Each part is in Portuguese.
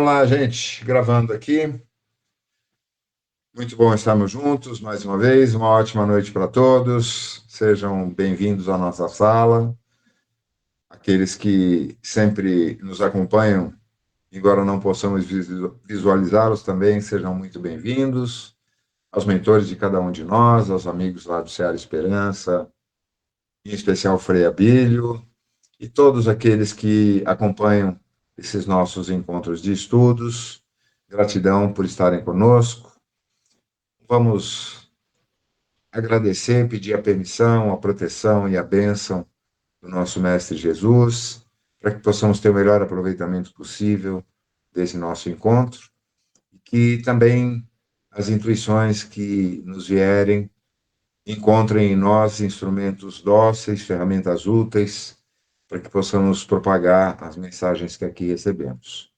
Vamos lá, gente, gravando aqui. Muito bom estarmos juntos mais uma vez. Uma ótima noite para todos. Sejam bem-vindos à nossa sala. Aqueles que sempre nos acompanham, embora não possamos visualizá-los também, sejam muito bem-vindos. Aos mentores de cada um de nós, aos amigos lá do Seara Esperança, em especial Frei Abílio, e todos aqueles que acompanham esses nossos encontros de estudos. Gratidão por estarem conosco. Vamos agradecer, pedir a permissão, a proteção e a bênção do nosso Mestre Jesus, para que possamos ter o melhor aproveitamento possível desse nosso encontro, e que também as intuições que nos vierem encontrem em nós instrumentos dóceis, ferramentas úteis, para que possamos propagar as mensagens que aqui recebemos.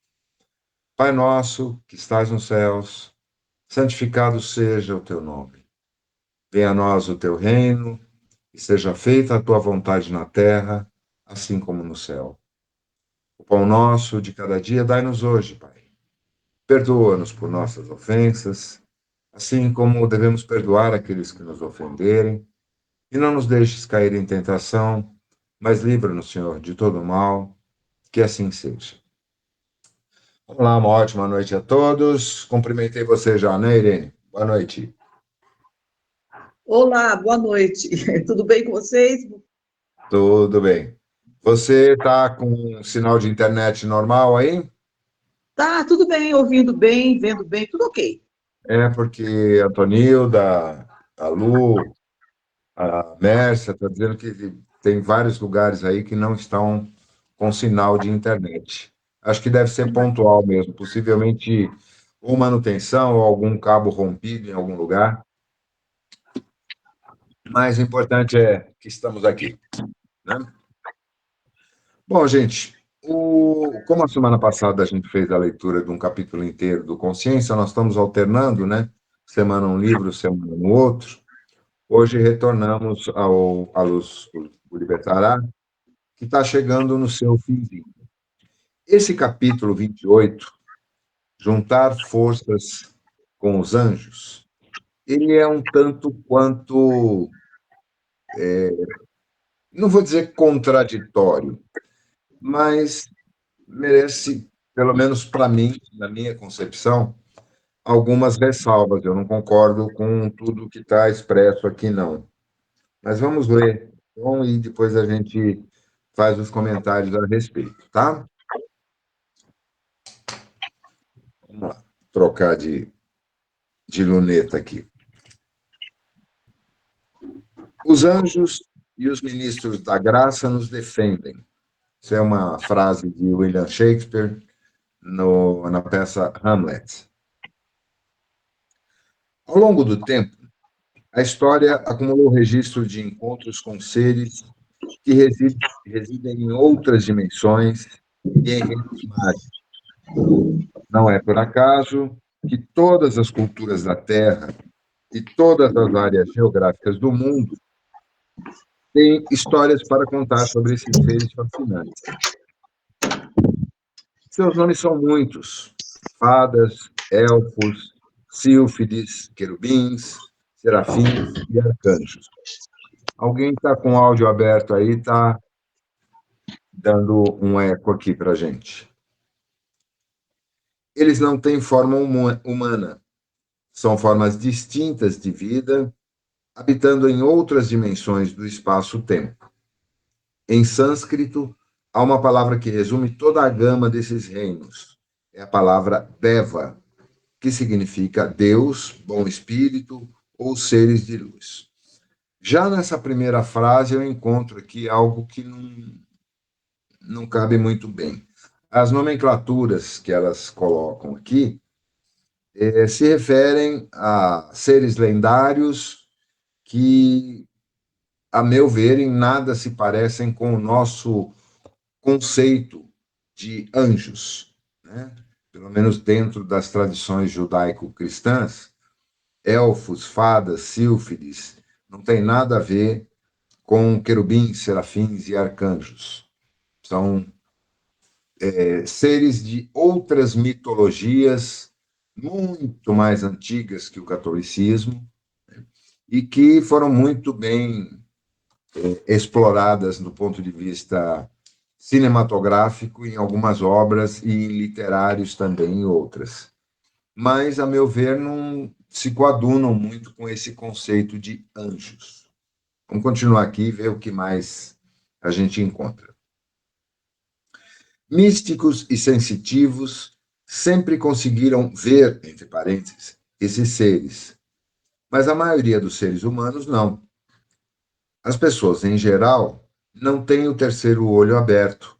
Pai nosso, que estás nos céus, santificado seja o teu nome. Venha a nós o teu reino, e seja feita a tua vontade na terra, assim como no céu. O pão nosso de cada dia dai-nos hoje, Pai. Perdoa-nos por nossas ofensas, assim como devemos perdoar aqueles que nos ofenderem, e não nos deixes cair em tentação, mas livra-nos, Senhor, de todo mal, que assim seja. Vamos lá, uma ótima noite a todos. Cumprimentei você já, né, Irene? Boa noite. Olá, boa noite. Tudo bem com vocês? Tudo bem. Você está com sinal de internet normal aí? Tá, tudo bem, ouvindo bem, vendo bem, tudo ok. É porque a Tonilda, a Lu, a Mércia está dizendo que tem vários lugares aí que não estão com sinal de internet. Acho que deve ser pontual mesmo, possivelmente ou manutenção ou algum cabo rompido em algum lugar. Mas o importante é que estamos aqui, né? Bom, gente, como a semana passada a gente fez a leitura de um capítulo inteiro do Consciência, nós estamos alternando, né? Semana um livro, semana no outro. Hoje retornamos à Luz do Libertará, que está chegando no seu finzinho. Esse capítulo 28, Juntar Forças com os Anjos, ele é um tanto quanto, não vou dizer contraditório, mas merece, pelo menos para mim, na minha concepção, algumas ressalvas. Eu não concordo com tudo que está expresso aqui, não. Mas vamos ler, então, e depois a gente faz os comentários a respeito, tá? Vamos lá, trocar de luneta aqui. Os anjos e os ministros da graça nos defendem. Isso é uma frase de William Shakespeare na peça Hamlet. Ao longo do tempo, a história acumulou registro de encontros com seres que residem em outras dimensões e em reinos mágicos. Não é por acaso que todas as culturas da Terra e todas as áreas geográficas do mundo têm histórias para contar sobre esses seres fascinantes. Seus nomes são muitos: fadas, elfos, sílfides, querubins, serafins e arcanjos. Alguém está com o áudio aberto aí, está dando um eco aqui para a gente. Eles não têm forma humana, são formas distintas de vida, habitando em outras dimensões do espaço-tempo. Em sânscrito, há uma palavra que resume toda a gama desses reinos. É a palavra Deva, que significa Deus, bom espírito ou seres de luz. Já nessa primeira frase, eu encontro aqui algo que não cabe muito bem. As nomenclaturas que elas colocam aqui se referem a seres lendários que, a meu ver, em nada se parecem com o nosso conceito de anjos, né? Pelo menos dentro das tradições judaico-cristãs, elfos, fadas, sílfides, não tem nada a ver com querubins, serafins e arcanjos. São seres de outras mitologias muito mais antigas que o catolicismo, né, e que foram muito bem exploradas do ponto de vista cinematográfico em algumas obras e em literários também em outras. Mas, a meu ver, não se coadunam muito com esse conceito de anjos. Vamos continuar aqui e ver o que mais a gente encontra. Místicos e sensitivos sempre conseguiram ver, entre parênteses, esses seres, mas a maioria dos seres humanos não. As pessoas, em geral, não têm o terceiro olho aberto,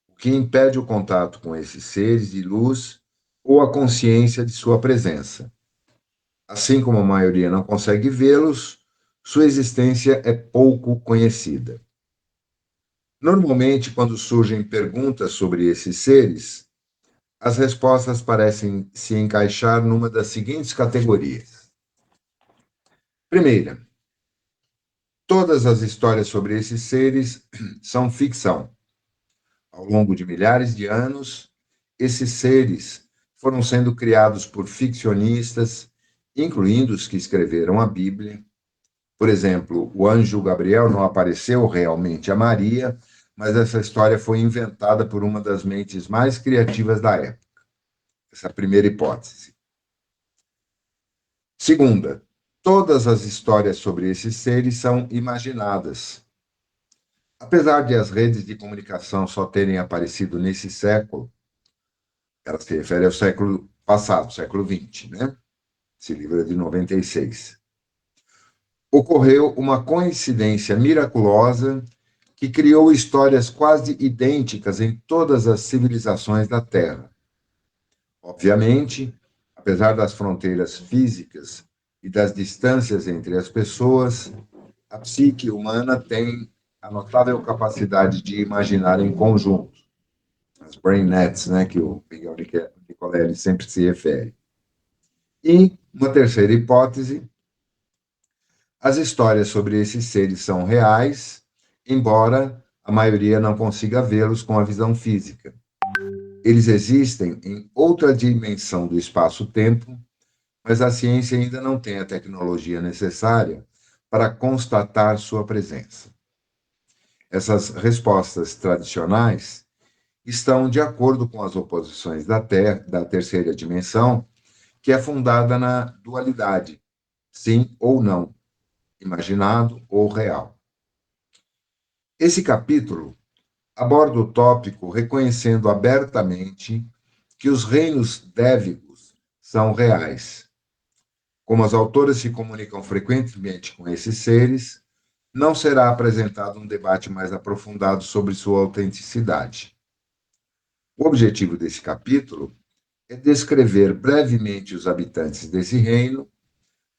o que impede o contato com esses seres de luz ou a consciência de sua presença. Assim como a maioria não consegue vê-los, sua existência é pouco conhecida. Normalmente, quando surgem perguntas sobre esses seres, as respostas parecem se encaixar numa das seguintes categorias. Primeira, todas as histórias sobre esses seres são ficção. Ao longo de milhares de anos, esses seres foram sendo criados por ficcionistas, incluindo os que escreveram a Bíblia. Por exemplo, o anjo Gabriel não apareceu realmente a Maria, mas essa história foi inventada por uma das mentes mais criativas da época. Essa é a primeira hipótese. Segunda, todas as histórias sobre esses seres são imaginadas. Apesar de as redes de comunicação só terem aparecido nesse século, ela se refere ao século passado, século XX, né? Esse livro é de 96. Ocorreu uma coincidência miraculosa que criou histórias quase idênticas em todas as civilizações da Terra. Obviamente, apesar das fronteiras físicas e das distâncias entre as pessoas, a psique humana tem a notável capacidade de imaginar em conjunto, as brain nets, né, que o Miguel Nicolelli sempre se refere. E uma terceira hipótese, as histórias sobre esses seres são reais, embora a maioria não consiga vê-los com a visão física. Eles existem em outra dimensão do espaço-tempo, mas a ciência ainda não tem a tecnologia necessária para constatar sua presença. Essas respostas tradicionais estão de acordo com as oposições da terceira dimensão, que é fundada na dualidade, sim ou não, imaginado ou real. Esse capítulo aborda o tópico reconhecendo abertamente que os reinos dévicos são reais. Como as autoras se comunicam frequentemente com esses seres, não será apresentado um debate mais aprofundado sobre sua autenticidade. O objetivo desse capítulo é descrever brevemente os habitantes desse reino,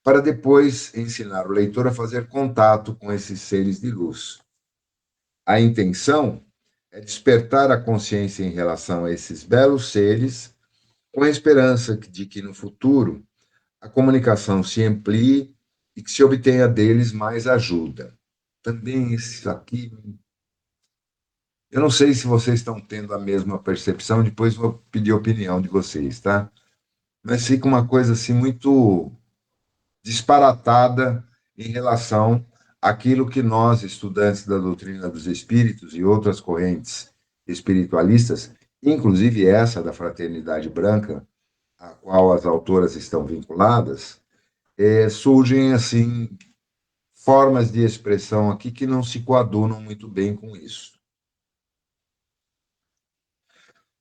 para depois ensinar o leitor a fazer contato com esses seres de luz. A intenção é despertar a consciência em relação a esses belos seres, com a esperança de que no futuro a comunicação se amplie e que se obtenha deles mais ajuda. Também isso aqui, eu não sei se vocês estão tendo a mesma percepção, depois vou pedir a opinião de vocês, tá? Mas fica uma coisa assim muito disparatada em relação àquilo que nós, estudantes da doutrina dos espíritos e outras correntes espiritualistas, inclusive essa da Fraternidade Branca, a qual as autoras estão vinculadas, surgem assim formas de expressão aqui que não se coadunam muito bem com isso.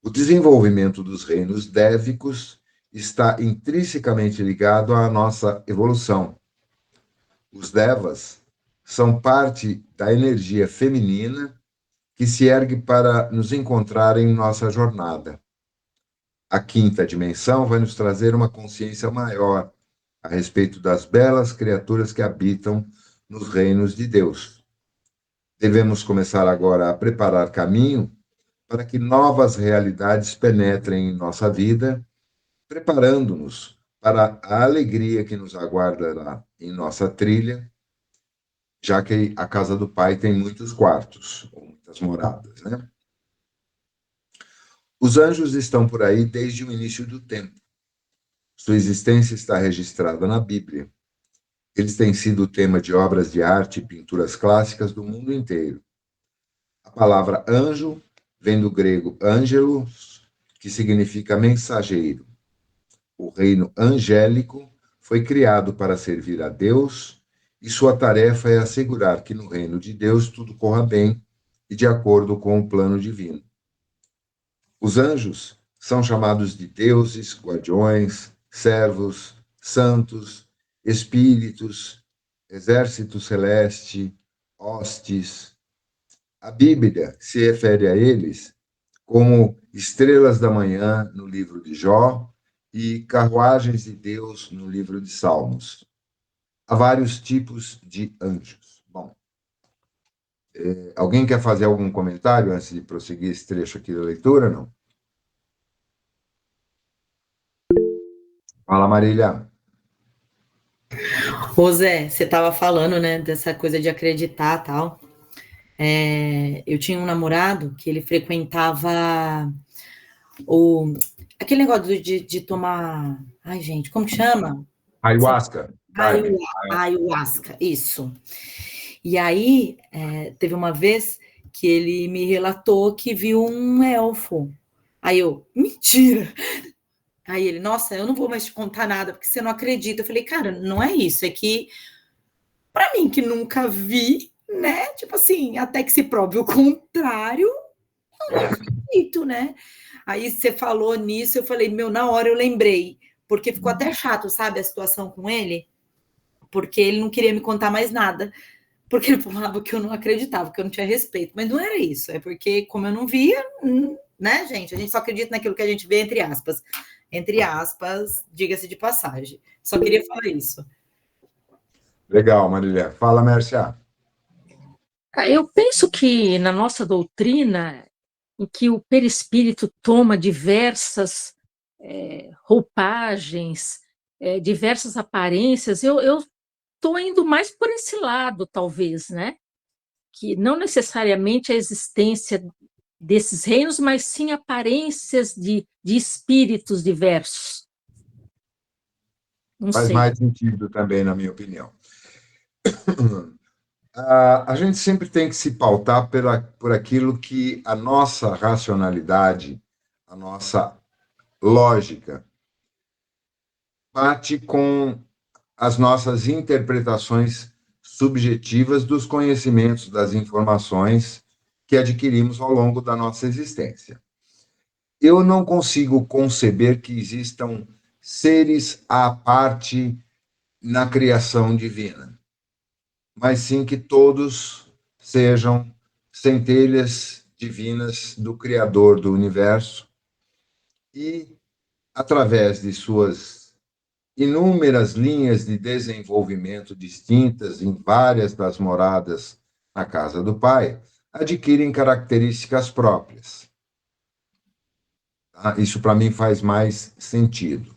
O desenvolvimento dos reinos dévicos está intrinsecamente ligado à nossa evolução. Os devas são parte da energia feminina que se ergue para nos encontrar em nossa jornada. A quinta dimensão vai nos trazer uma consciência maior a respeito das belas criaturas que habitam nos reinos de Deus. Devemos começar agora a preparar caminho para que novas realidades penetrem em nossa vida, preparando-nos para a alegria que nos aguardará em nossa trilha, já que a casa do Pai tem muitos quartos, ou muitas moradas, né? Os anjos estão por aí desde o início do tempo. Sua existência está registrada na Bíblia. Eles têm sido o tema de obras de arte e pinturas clássicas do mundo inteiro. A palavra anjo vem do grego angelos, que significa mensageiro. O reino angélico foi criado para servir a Deus e sua tarefa é assegurar que no reino de Deus tudo corra bem e de acordo com o plano divino. Os anjos são chamados de deuses, guardiões, servos, santos, espíritos, exército celeste, hostes. A Bíblia se refere a eles como estrelas da manhã no livro de Jó e carruagens de Deus no livro de Salmos. Há vários tipos de anjos. Bom, alguém quer fazer algum comentário antes de prosseguir esse trecho aqui da leitura, não? Fala, Marília. Ô Zé, você estava falando, né, dessa coisa de acreditar e tal. Eu tinha um namorado que ele frequentava aquele negócio de tomar. Ai, gente, como que chama? Ayahuasca. Ayahuasca, isso. E aí, teve uma vez que ele me relatou que viu um elfo. Aí eu, mentira! Aí ele, nossa, eu não vou mais te contar nada, porque você não acredita. Eu falei, cara, não é isso, é que, para mim, que nunca vi, né? Tipo assim, até que se prove o contrário, eu não acredito, né? Aí você falou nisso, eu falei, meu, na hora eu lembrei, porque ficou até chato, sabe, a situação com ele, porque ele não queria me contar mais nada, porque ele falava que eu não acreditava, que eu não tinha respeito, mas não era isso, é porque como eu não via, né, gente, a gente só acredita naquilo que a gente vê, entre aspas, diga-se de passagem. Só queria falar isso. Legal, Marília. Fala, Mércia. Eu penso que na nossa doutrina, em que o perispírito toma diversas roupagens, diversas aparências, eu estou indo mais por esse lado, talvez, né? Que não necessariamente a existência desses reinos, mas sim aparências de espíritos diversos. Não Faz sei. mais sentido também, na minha opinião. A gente sempre tem que se pautar por aquilo que a nossa racionalidade, a nossa lógica, bate com as nossas interpretações subjetivas dos conhecimentos, das informações que adquirimos ao longo da nossa existência. Eu não consigo conceber que existam seres à parte na criação divina, mas sim que todos sejam centelhas divinas do Criador do universo e, através de suas inúmeras linhas de desenvolvimento distintas em várias das moradas na casa do Pai, adquirem características próprias. Isso, para mim, faz mais sentido.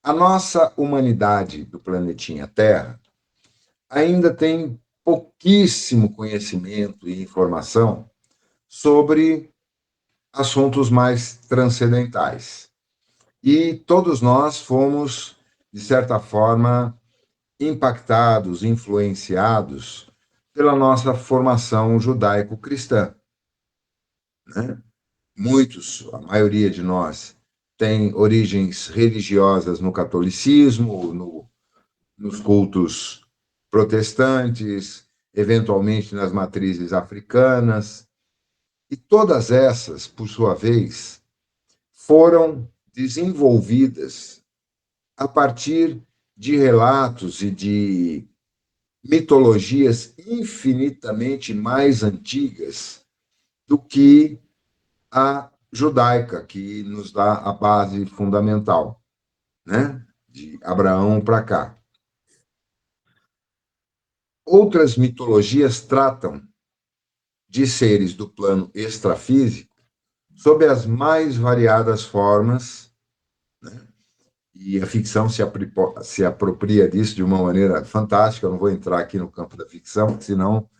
A nossa humanidade do planetinha Terra ainda tem pouquíssimo conhecimento e informação sobre assuntos mais transcendentais. E todos nós fomos, de certa forma, impactados, influenciados pela nossa formação judaico-cristã, né? Muitos, a maioria de nós, tem origens religiosas no catolicismo, nos cultos protestantes, eventualmente nas matrizes africanas, e todas essas, por sua vez, foram desenvolvidas a partir de relatos e de mitologias infinitamente mais antigas do que a judaica, que nos dá a base fundamental, né? De Abraão para cá. Outras mitologias tratam de seres do plano extrafísico sob as mais variadas formas, né? E a ficção se apropria disso de uma maneira fantástica. Eu não vou entrar aqui no campo da ficção, senão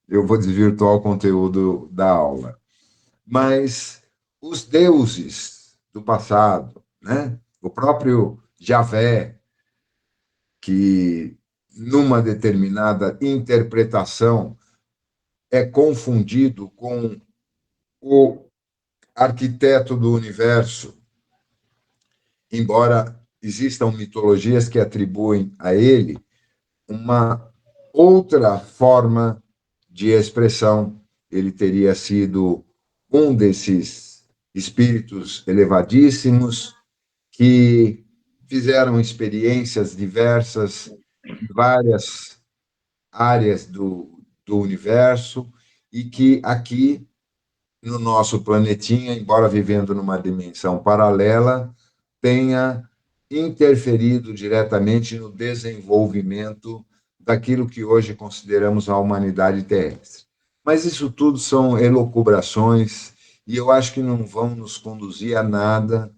eu vou desvirtuar o conteúdo da aula. Mas os deuses do passado, né? O próprio Javé, que numa determinada interpretação é confundido com o arquiteto do universo, embora existam mitologias que atribuem a ele uma outra forma de expressão. Ele teria sido um desses espíritos elevadíssimos que fizeram experiências diversas em várias áreas do universo e que aqui no nosso planetinha, embora vivendo numa dimensão paralela, tenha interferido diretamente no desenvolvimento daquilo que hoje consideramos a humanidade terrestre. Mas isso tudo são elucubrações e eu acho que não vão nos conduzir a nada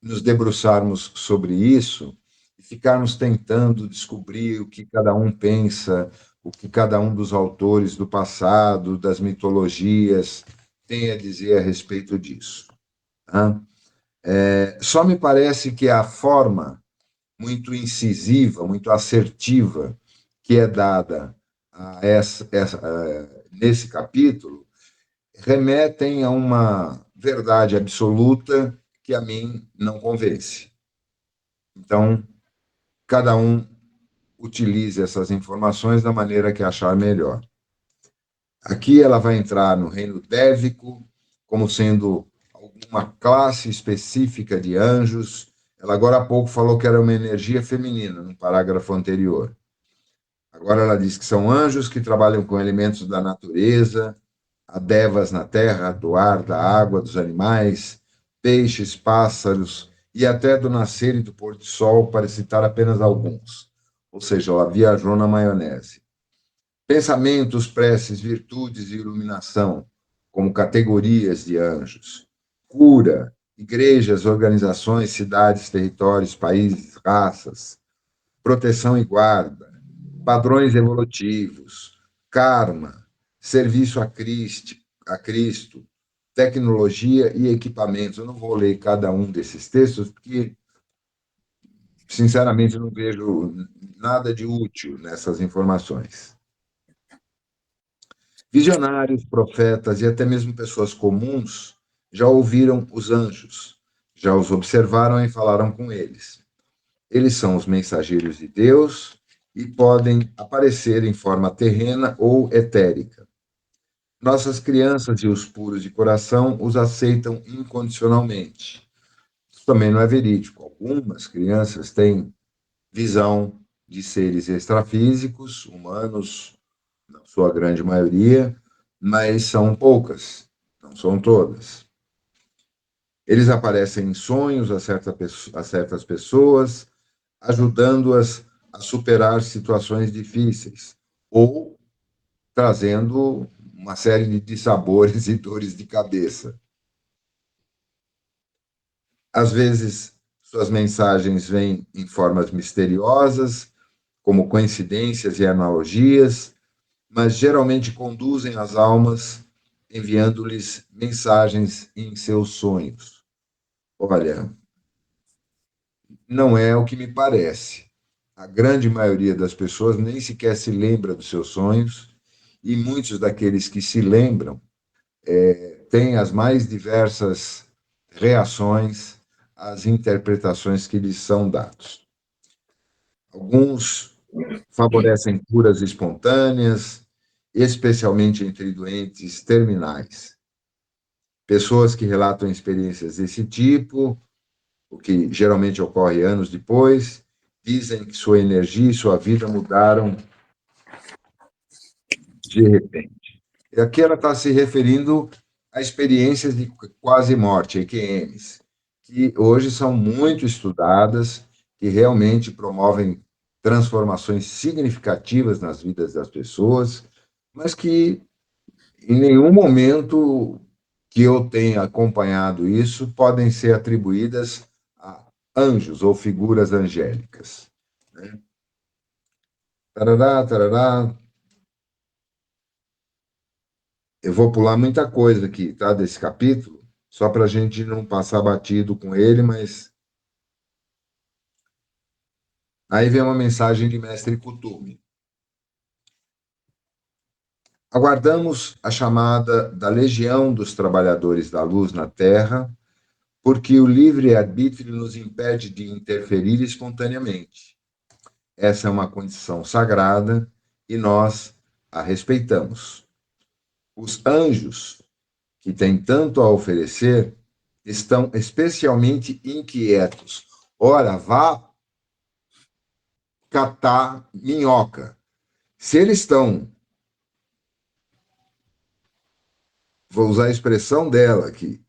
nos debruçarmos sobre isso e ficarmos tentando descobrir o que cada um pensa, o que cada um dos autores do passado, das mitologias, tem a dizer a respeito disso. Tá? Só me parece que a forma muito incisiva, muito assertiva que é dada a nesse capítulo remetem a uma verdade absoluta que a mim não convence. Então, cada um utilize essas informações da maneira que achar melhor. Aqui ela vai entrar no reino dévico, como sendo uma classe específica de anjos. Ela agora há pouco falou que era uma energia feminina, no parágrafo anterior. Agora ela diz que são anjos que trabalham com elementos da natureza, há devas na terra, do ar, da água, dos animais, peixes, pássaros e até do nascer e do pôr do sol, para citar apenas alguns. Ou seja, ela viajou na maionese. Pensamentos, preces, virtudes e iluminação, como categorias de anjos. Cura, igrejas, organizações, cidades, territórios, países, raças. Proteção e guarda, padrões evolutivos, karma, serviço a Cristo, tecnologia e equipamentos. Eu não vou ler cada um desses textos, porque, sinceramente, eu não vejo nada de útil nessas informações. Visionários, profetas e até mesmo pessoas comuns já ouviram os anjos, já os observaram e falaram com eles. Eles são os mensageiros de Deus e podem aparecer em forma terrena ou etérica. Nossas crianças e os puros de coração os aceitam incondicionalmente. Isso também não é verídico. Algumas crianças têm visão de seres extrafísicos, humanos, na sua grande maioria, mas são poucas, não são todas. Eles aparecem em sonhos a certas pessoas, ajudando-as a superar situações difíceis, ou trazendo uma série de dissabores e dores de cabeça. Às vezes, suas mensagens vêm em formas misteriosas, como coincidências e analogias, mas geralmente conduzem as almas, enviando-lhes mensagens em seus sonhos. Olha, não é o que me parece. A grande maioria das pessoas nem sequer se lembra dos seus sonhos, e muitos daqueles que se lembram têm as mais diversas reações às interpretações que lhes são dadas. Alguns favorecem curas espontâneas, especialmente entre doentes terminais. Pessoas que relatam experiências desse tipo, o que geralmente ocorre anos depois, dizem que sua energia e sua vida mudaram de repente. E aqui ela está se referindo a experiências de quase morte, EQMs, que hoje são muito estudadas, que realmente promovem transformações significativas nas vidas das pessoas, mas que em nenhum momento que eu tenha acompanhado isso podem ser atribuídas a anjos ou figuras angélicas. Né? Tarará, tarará. Eu vou pular muita coisa aqui, tá, desse capítulo, só para a gente não passar batido com ele, mas aí vem uma mensagem de Mestre Kutume. Aguardamos a chamada da Legião dos Trabalhadores da Luz na Terra, porque o livre-arbítrio nos impede de interferir espontaneamente. Essa é uma condição sagrada e nós a respeitamos. Os anjos, que têm tanto a oferecer, estão especialmente inquietos. Ora, vá catar minhoca. Se eles estão, vou usar a expressão dela aqui,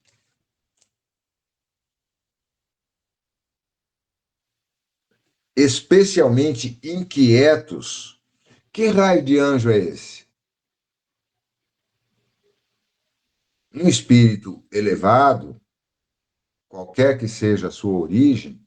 especialmente inquietos, que raio de anjo é esse? Um espírito elevado, qualquer que seja a sua origem,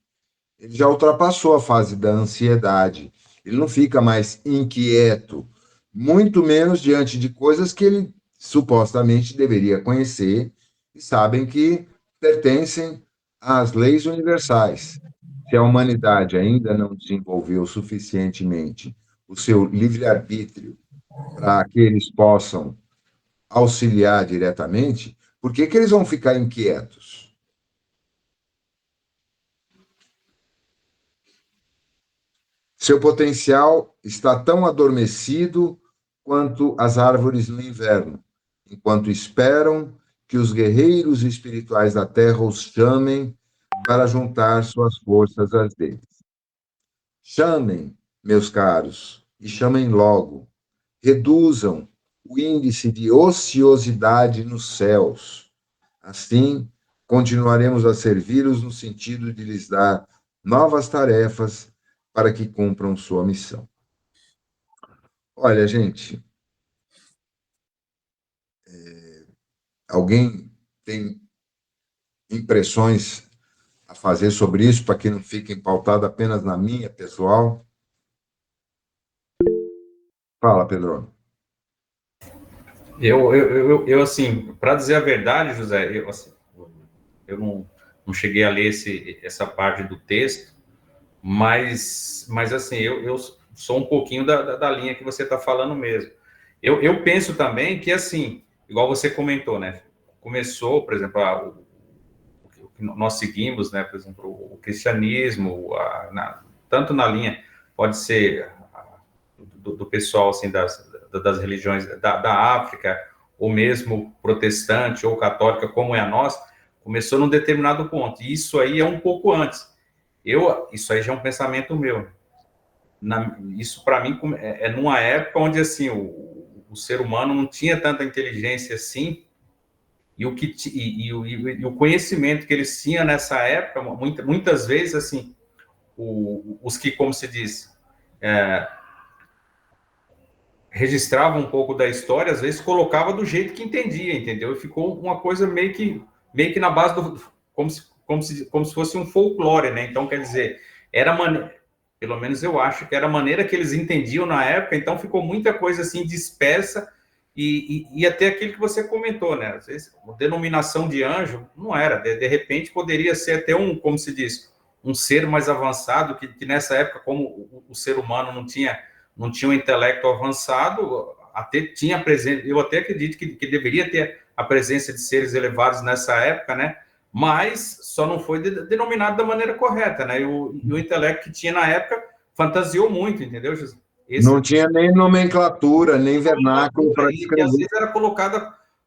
ele já ultrapassou a fase da ansiedade. Ele não fica mais inquieto, muito menos diante de coisas que ele supostamente deveria conhecer e sabem que pertencem às leis universais. Se a humanidade ainda não desenvolveu suficientemente o seu livre-arbítrio para que eles possam auxiliar diretamente, por que eles vão ficar inquietos? Seu potencial está tão adormecido quanto as árvores no inverno, enquanto esperam que os guerreiros espirituais da Terra os chamem para juntar suas forças às deles. Chamem, meus caros, e chamem logo. Reduzam o índice de ociosidade nos céus. Assim, continuaremos a servi-los no sentido de lhes dar novas tarefas para que cumpram sua missão. Olha, gente, alguém tem impressões a fazer sobre isso, para que não fique pautado apenas na minha pessoal? Fala, Pedro. Eu assim, para dizer a verdade, José, eu não cheguei a ler essa parte do texto, mas assim, eu sou um pouquinho da linha que você está falando mesmo. Eu penso também que, assim, igual você comentou, né? Começou, por exemplo, o que nós seguimos, né? Por exemplo, o cristianismo, tanto na linha, pode ser do pessoal, assim, das religiões da África, ou mesmo protestante ou católica, como é a nossa, começou num determinado ponto. E isso aí é um pouco antes. Isso aí já é um pensamento meu. Isso, para mim, é numa época onde, assim, o ser humano não tinha tanta inteligência assim, e o conhecimento que eles tinham nessa época, muitas vezes, assim, os que, como se diz, registrava um pouco da história, às vezes colocava do jeito que entendia, entendeu? E ficou uma coisa meio que na base como se fosse um folclore, né? Então, quer dizer, pelo menos eu acho que era a maneira que eles entendiam na época, então ficou muita coisa assim dispersa e até aquilo que você comentou, né? Às vezes, a denominação de anjo não era, de repente poderia ser até como se diz, um ser mais avançado, que nessa época, como o ser humano não tinha um intelecto avançado, até tinha presença, eu até acredito que deveria ter a presença de seres elevados nessa época, né? Mas só não foi denominado da maneira correta, né? E o intelecto que tinha na época fantasiou muito, entendeu, José? Não tinha nem nomenclatura, nem vernáculo para escrever. E às vezes era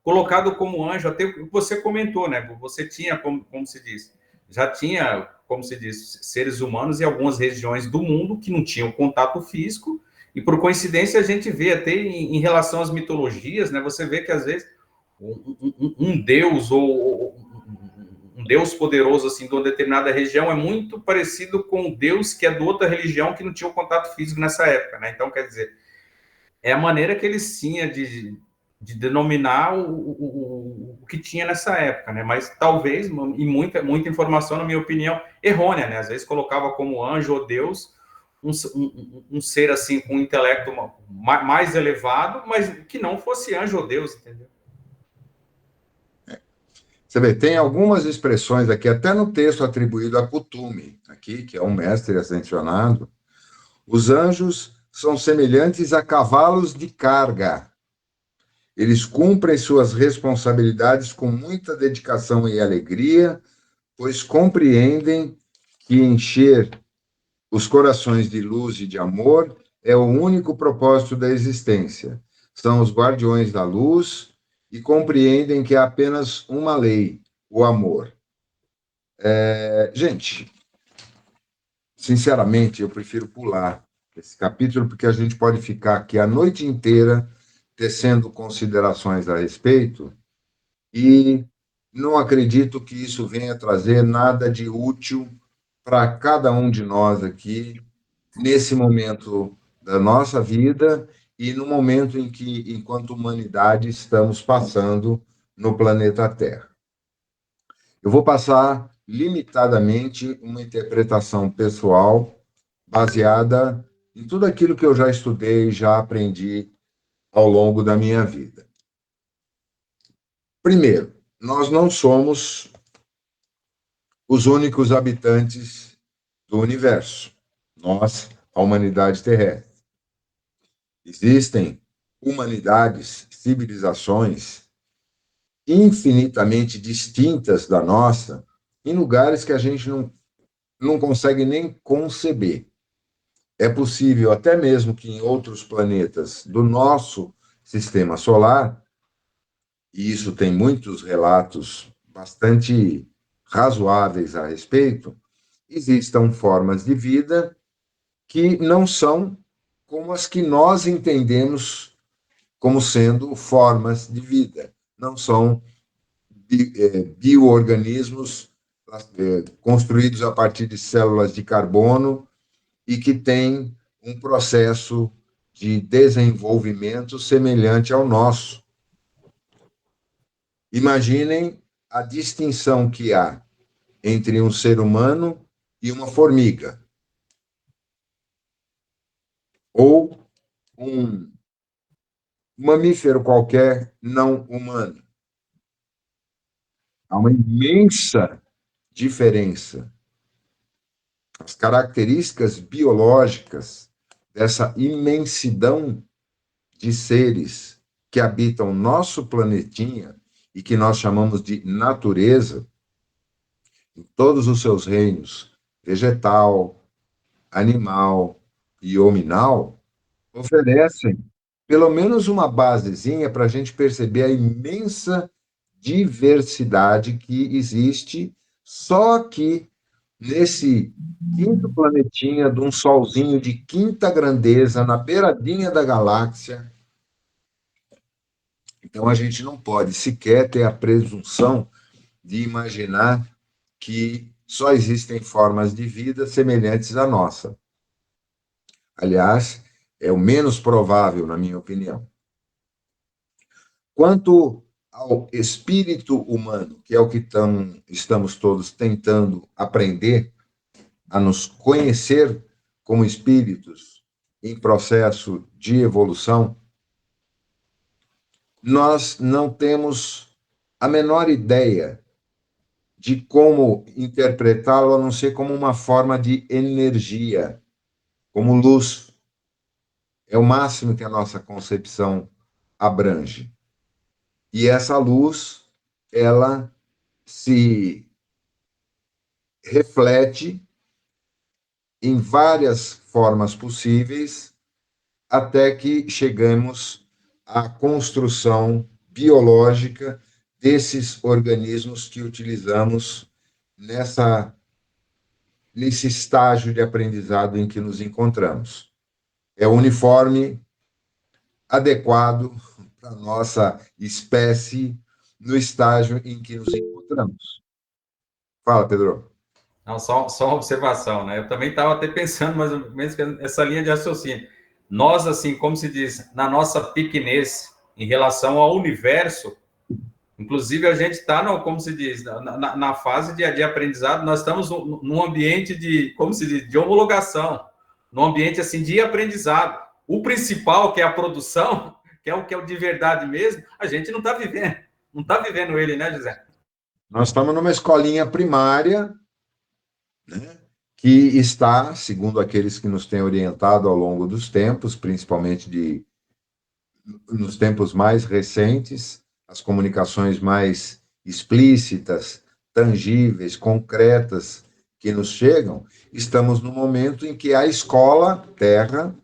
colocado como anjo, até o que você comentou, né? Você tinha, como se diz, já tinha, como se diz, seres humanos em algumas regiões do mundo que não tinham contato físico, e por coincidência a gente vê até em relação às mitologias, né? Você vê que às vezes um deus ou um deus poderoso assim de uma determinada região é muito parecido com o deus que é de outra religião que não tinha um contato físico nessa época, né? Então, quer dizer, é a maneira que eles tinham de denominar o que tinha nessa época, né? Mas talvez, e muita informação, na minha opinião, errônea, né? Às vezes colocava como anjo ou deus um ser assim com um intelecto mais elevado, mas que não fosse anjo ou deus, entendeu? Você vê, tem algumas expressões aqui, até no texto atribuído a Kuthumi, aqui, que é um mestre ascensionado. Os anjos são semelhantes a cavalos de carga. Eles cumprem suas responsabilidades com muita dedicação e alegria, pois compreendem que encher os corações de luz e de amor é o único propósito da existência. São os guardiões da luz e compreendem que há apenas uma lei, o amor. Gente, sinceramente, eu prefiro pular esse capítulo, porque a gente pode ficar aqui a noite inteira tecendo considerações a respeito, e não acredito que isso venha trazer nada de útil para cada um de nós aqui, nesse momento da nossa vida e no momento em que, enquanto humanidade, estamos passando no planeta Terra. Eu vou passar limitadamente uma interpretação pessoal baseada em tudo aquilo que eu já estudei, já aprendi ao longo da minha vida. Primeiro, nós não somos os únicos habitantes do universo. Nós, a humanidade terrestre. Existem humanidades, civilizações infinitamente distintas da nossa, em lugares que a gente não consegue nem conceber. É possível, até mesmo que em outros planetas do nosso sistema solar, e isso tem muitos relatos bastante razoáveis a respeito, existam formas de vida que não são como as que nós entendemos como sendo formas de vida. Não são bioorganismos construídos a partir de células de carbono e que têm um processo de desenvolvimento semelhante ao nosso. Imaginem a distinção que há entre um ser humano e uma formiga, ou um mamífero qualquer não humano. Há uma imensa diferença. As características biológicas dessa imensidão de seres que habitam nosso planetinha e que nós chamamos de natureza, em todos os seus reinos, vegetal, animal e hominal, oferecem pelo menos uma basezinha para a gente perceber a imensa diversidade que existe só aqui nesse quinto planetinha de um solzinho de quinta grandeza, na beiradinha da galáxia. Então, a gente não pode sequer ter a presunção de imaginar que só existem formas de vida semelhantes à nossa. Aliás, é o menos provável, na minha opinião. Quanto ao espírito humano, que é o que estamos todos tentando aprender a nos conhecer como espíritos em processo de evolução, nós não temos a menor ideia de como interpretá-lo, a não ser como uma forma de energia, como luz. É o máximo que a nossa concepção abrange. E essa luz, ela se reflete em várias formas possíveis, até que chegamos à construção biológica desses organismos que utilizamos nesse estágio de aprendizado em que nos encontramos. É o uniforme adequado para a nossa espécie no estágio em que nos encontramos. Fala, Pedro. Não, só uma observação, né? Eu também estava até pensando mais ou menos essa linha de raciocínio. Nós, assim, como se diz, na nossa pequenez em relação ao universo, inclusive a gente está, como se diz, na fase de aprendizado, nós estamos num ambiente de, como se diz, de homologação, num ambiente, assim, de aprendizado. O principal, que é a produção, que é o de verdade mesmo, a gente não está vivendo. Não está vivendo ele, né, José? Nós estamos numa escolinha primária, né, que está, segundo aqueles que nos têm orientado ao longo dos tempos, principalmente nos tempos mais recentes, as comunicações mais explícitas, tangíveis, concretas que nos chegam, estamos no momento em que a escola Terra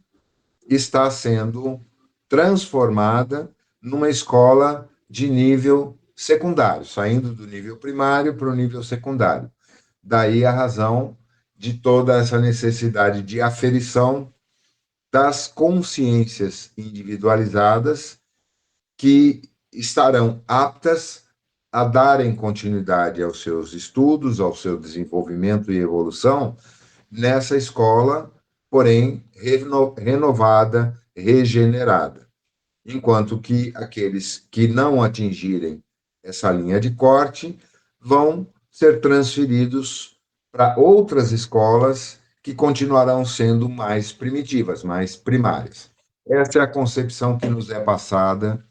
está sendo transformada numa escola de nível secundário, saindo do nível primário para o nível secundário. Daí a razão de toda essa necessidade de aferição das consciências individualizadas que estarão aptas a darem continuidade aos seus estudos, ao seu desenvolvimento e evolução nessa escola, porém renovada, regenerada. Enquanto que aqueles que não atingirem essa linha de corte vão ser transferidos para outras escolas que continuarão sendo mais primitivas, mais primárias. Essa é a concepção que nos é passada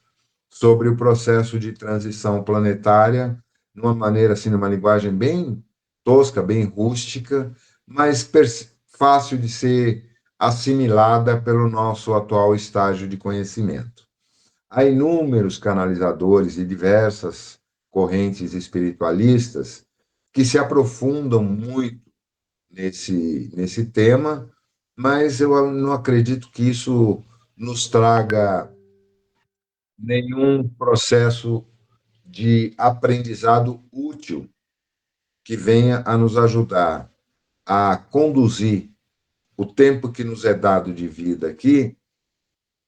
sobre o processo de transição planetária, de uma maneira, assim, numa linguagem bem tosca, bem rústica, mas fácil de ser assimilada pelo nosso atual estágio de conhecimento. Há inúmeros canalizadores e diversas correntes espiritualistas que se aprofundam muito nesse tema, mas eu não acredito que isso nos traga nenhum processo de aprendizado útil que venha a nos ajudar a conduzir o tempo que nos é dado de vida aqui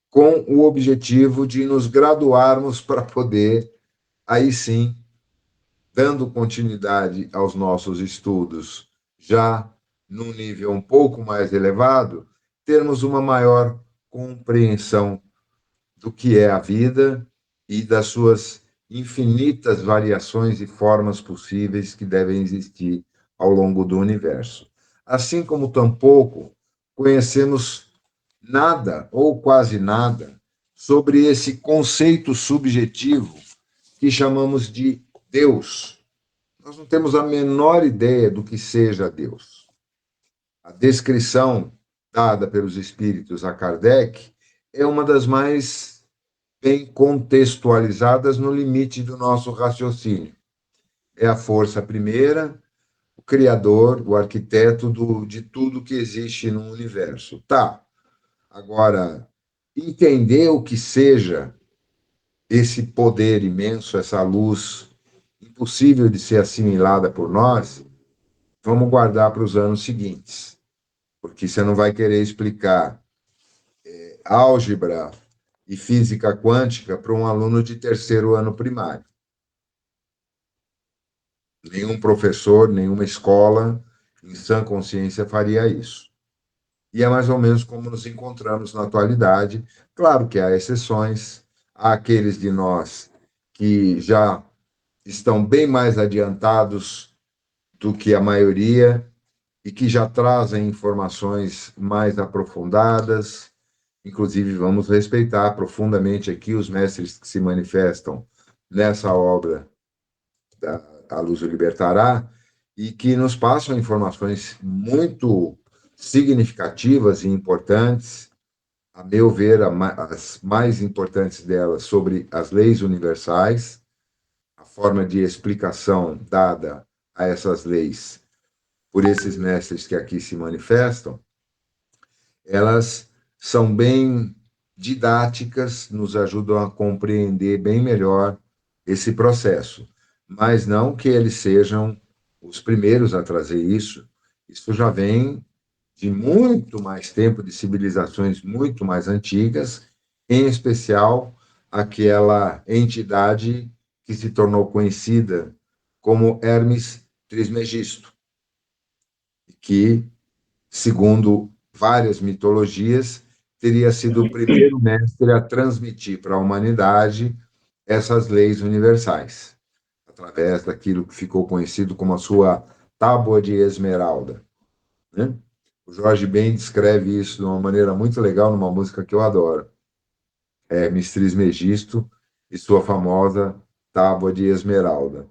com o objetivo de nos graduarmos para poder, aí sim, dando continuidade aos nossos estudos, já num nível um pouco mais elevado, termos uma maior compreensão do que é a vida e das suas infinitas variações e formas possíveis que devem existir ao longo do universo. Assim como tampouco conhecemos nada, ou quase nada, sobre esse conceito subjetivo que chamamos de Deus. Nós não temos a menor ideia do que seja Deus. A descrição dada pelos espíritos a Kardec é uma das mais bem contextualizadas no limite do nosso raciocínio. É a força primeira, o criador, o arquiteto de tudo que existe no universo. Tá. Agora, entender o que seja esse poder imenso, essa luz impossível de ser assimilada por nós, vamos guardar para os anos seguintes, porque você não vai querer explicar álgebra e física quântica para um aluno de terceiro ano primário. Nenhum professor, nenhuma escola, em sã consciência, faria isso. E é mais ou menos como nos encontramos na atualidade. Claro que há exceções, há aqueles de nós que já estão bem mais adiantados do que a maioria e que já trazem informações mais aprofundadas. Inclusive, vamos respeitar profundamente aqui os mestres que se manifestam nessa obra A Luz o Libertará e que nos passam informações muito significativas e importantes, a meu ver, as mais importantes delas sobre as leis universais, a forma de explicação dada a essas leis por esses mestres que aqui se manifestam, elas são bem didáticas, nos ajudam a compreender bem melhor esse processo, mas não que eles sejam os primeiros a trazer isso. Isso já vem de muito mais tempo, de civilizações muito mais antigas, em especial aquela entidade que se tornou conhecida como Hermes Trismegisto, que, segundo várias mitologias, teria sido o primeiro mestre a transmitir para a humanidade essas leis universais, através daquilo que ficou conhecido como a sua Tábua de Esmeralda, né? O Jorge Ben descreve isso de uma maneira muito legal numa música que eu adoro. Hermes Trismegisto e sua famosa Tábua de Esmeralda,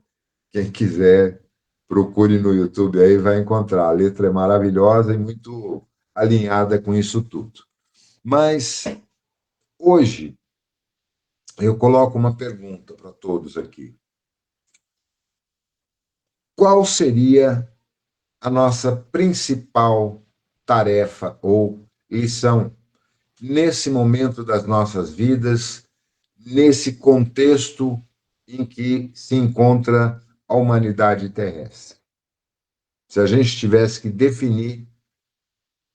Quem quiser, procure no YouTube aí, vai encontrar. A letra é maravilhosa e muito alinhada com isso tudo. Mas hoje eu coloco uma pergunta para todos aqui. Qual seria a nossa principal tarefa ou lição nesse momento das nossas vidas, nesse contexto em que se encontra a humanidade terrestre? Se a gente tivesse que definir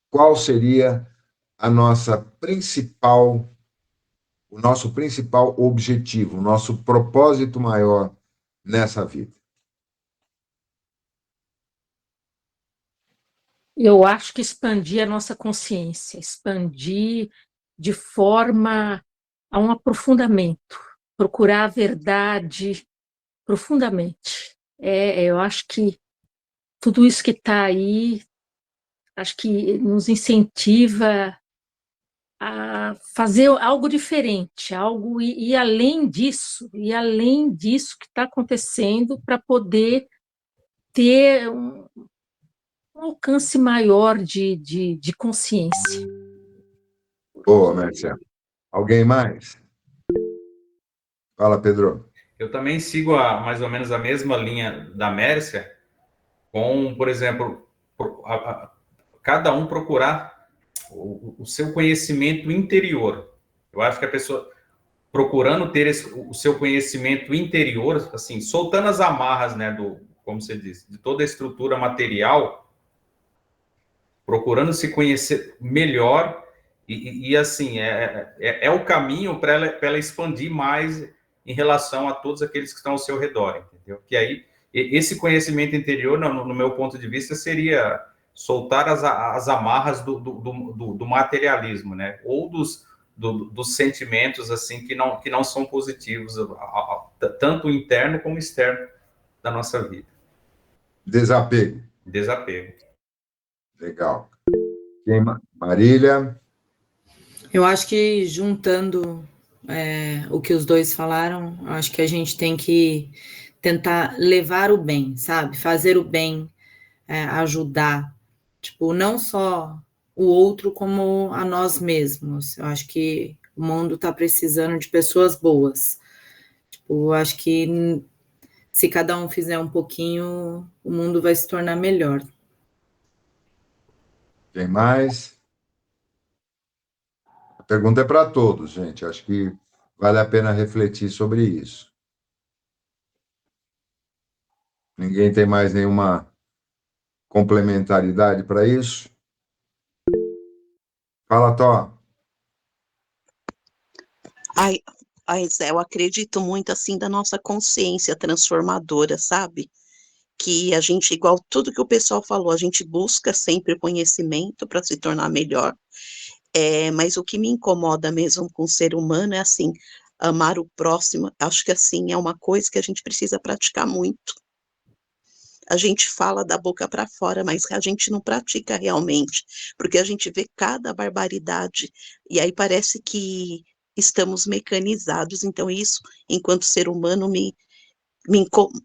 qual seria a nossa principal, o nosso principal objetivo, o nosso propósito maior nessa vida. Eu acho que expandir a nossa consciência, expandir de forma a um aprofundamento, procurar a verdade profundamente. Eu acho que tudo isso que está aí, acho que nos incentiva a fazer algo diferente, algo e além disso, que está acontecendo para poder ter um alcance maior de consciência. Boa, Marcelo. Alguém mais? Fala, Pedro. Eu também sigo mais ou menos a mesma linha da Mércia, com, por exemplo, cada um procurar o seu conhecimento interior. Eu acho que a pessoa procurando ter o seu conhecimento interior, assim, soltando as amarras, né, como você disse, de toda a estrutura material, procurando se conhecer melhor e assim, é o caminho para ela expandir mais em relação a todos aqueles que estão ao seu redor, entendeu? Que aí, esse conhecimento interior, no meu ponto de vista, seria soltar as amarras do materialismo, né? Ou dos sentimentos, assim, que não são positivos, tanto interno como externo da nossa vida. Desapego. Desapego. Legal. Marília? Eu acho que juntando o que os dois falaram, acho que a gente tem que tentar levar o bem, sabe? Fazer o bem, ajudar. Tipo, não só o outro, como a nós mesmos. Eu acho que o mundo está precisando de pessoas boas. Tipo, eu acho que se cada um fizer um pouquinho, o mundo vai se tornar melhor. Quem mais? A pergunta é para todos, gente. Acho que vale a pena refletir sobre isso. Ninguém tem mais nenhuma complementaridade para isso? Fala, Tó. Ai, Zé, eu acredito muito assim da nossa consciência transformadora, sabe? Que a gente, igual tudo que o pessoal falou, a gente busca sempre conhecimento para se tornar melhor. Mas o que me incomoda mesmo com o ser humano é assim, amar o próximo. Acho que assim é uma coisa que a gente precisa praticar muito. A gente fala da boca para fora, mas a gente não pratica realmente, porque a gente vê cada barbaridade e aí parece que estamos mecanizados. Então isso, enquanto ser humano, me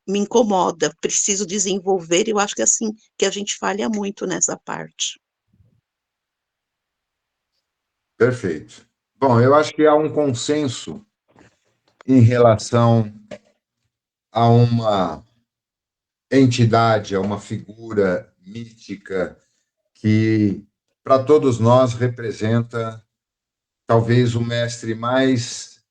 incomoda. Preciso desenvolver. Eu acho que assim que a gente falha muito nessa parte. Perfeito. Bom, eu acho que há um consenso em relação a uma entidade, a uma figura mítica que, para todos nós, representa talvez o mestre mais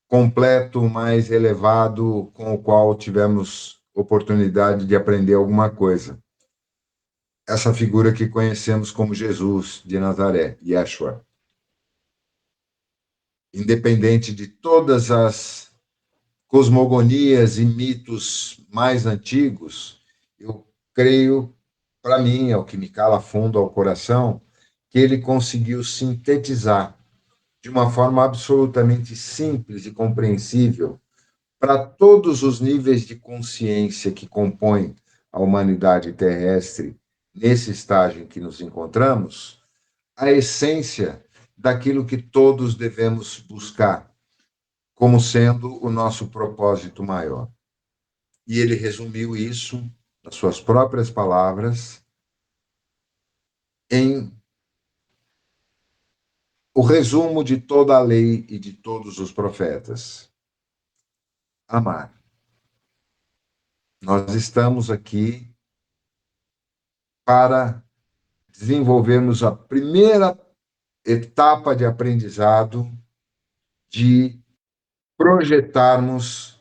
completo, mais elevado, com o qual tivemos oportunidade de aprender alguma coisa. Essa figura que conhecemos como Jesus de Nazaré, Yeshua. Independente de todas as cosmogonias e mitos mais antigos, eu creio, para mim, é o que me cala fundo ao coração, que ele conseguiu sintetizar de uma forma absolutamente simples e compreensível para todos os níveis de consciência que compõem a humanidade terrestre nesse estágio em que nos encontramos, a essência daquilo que todos devemos buscar como sendo o nosso propósito maior. E ele resumiu isso, nas suas próprias palavras, em o resumo de toda a lei e de todos os profetas: amar. Nós estamos aqui para desenvolvermos a primeira etapa de aprendizado de projetarmos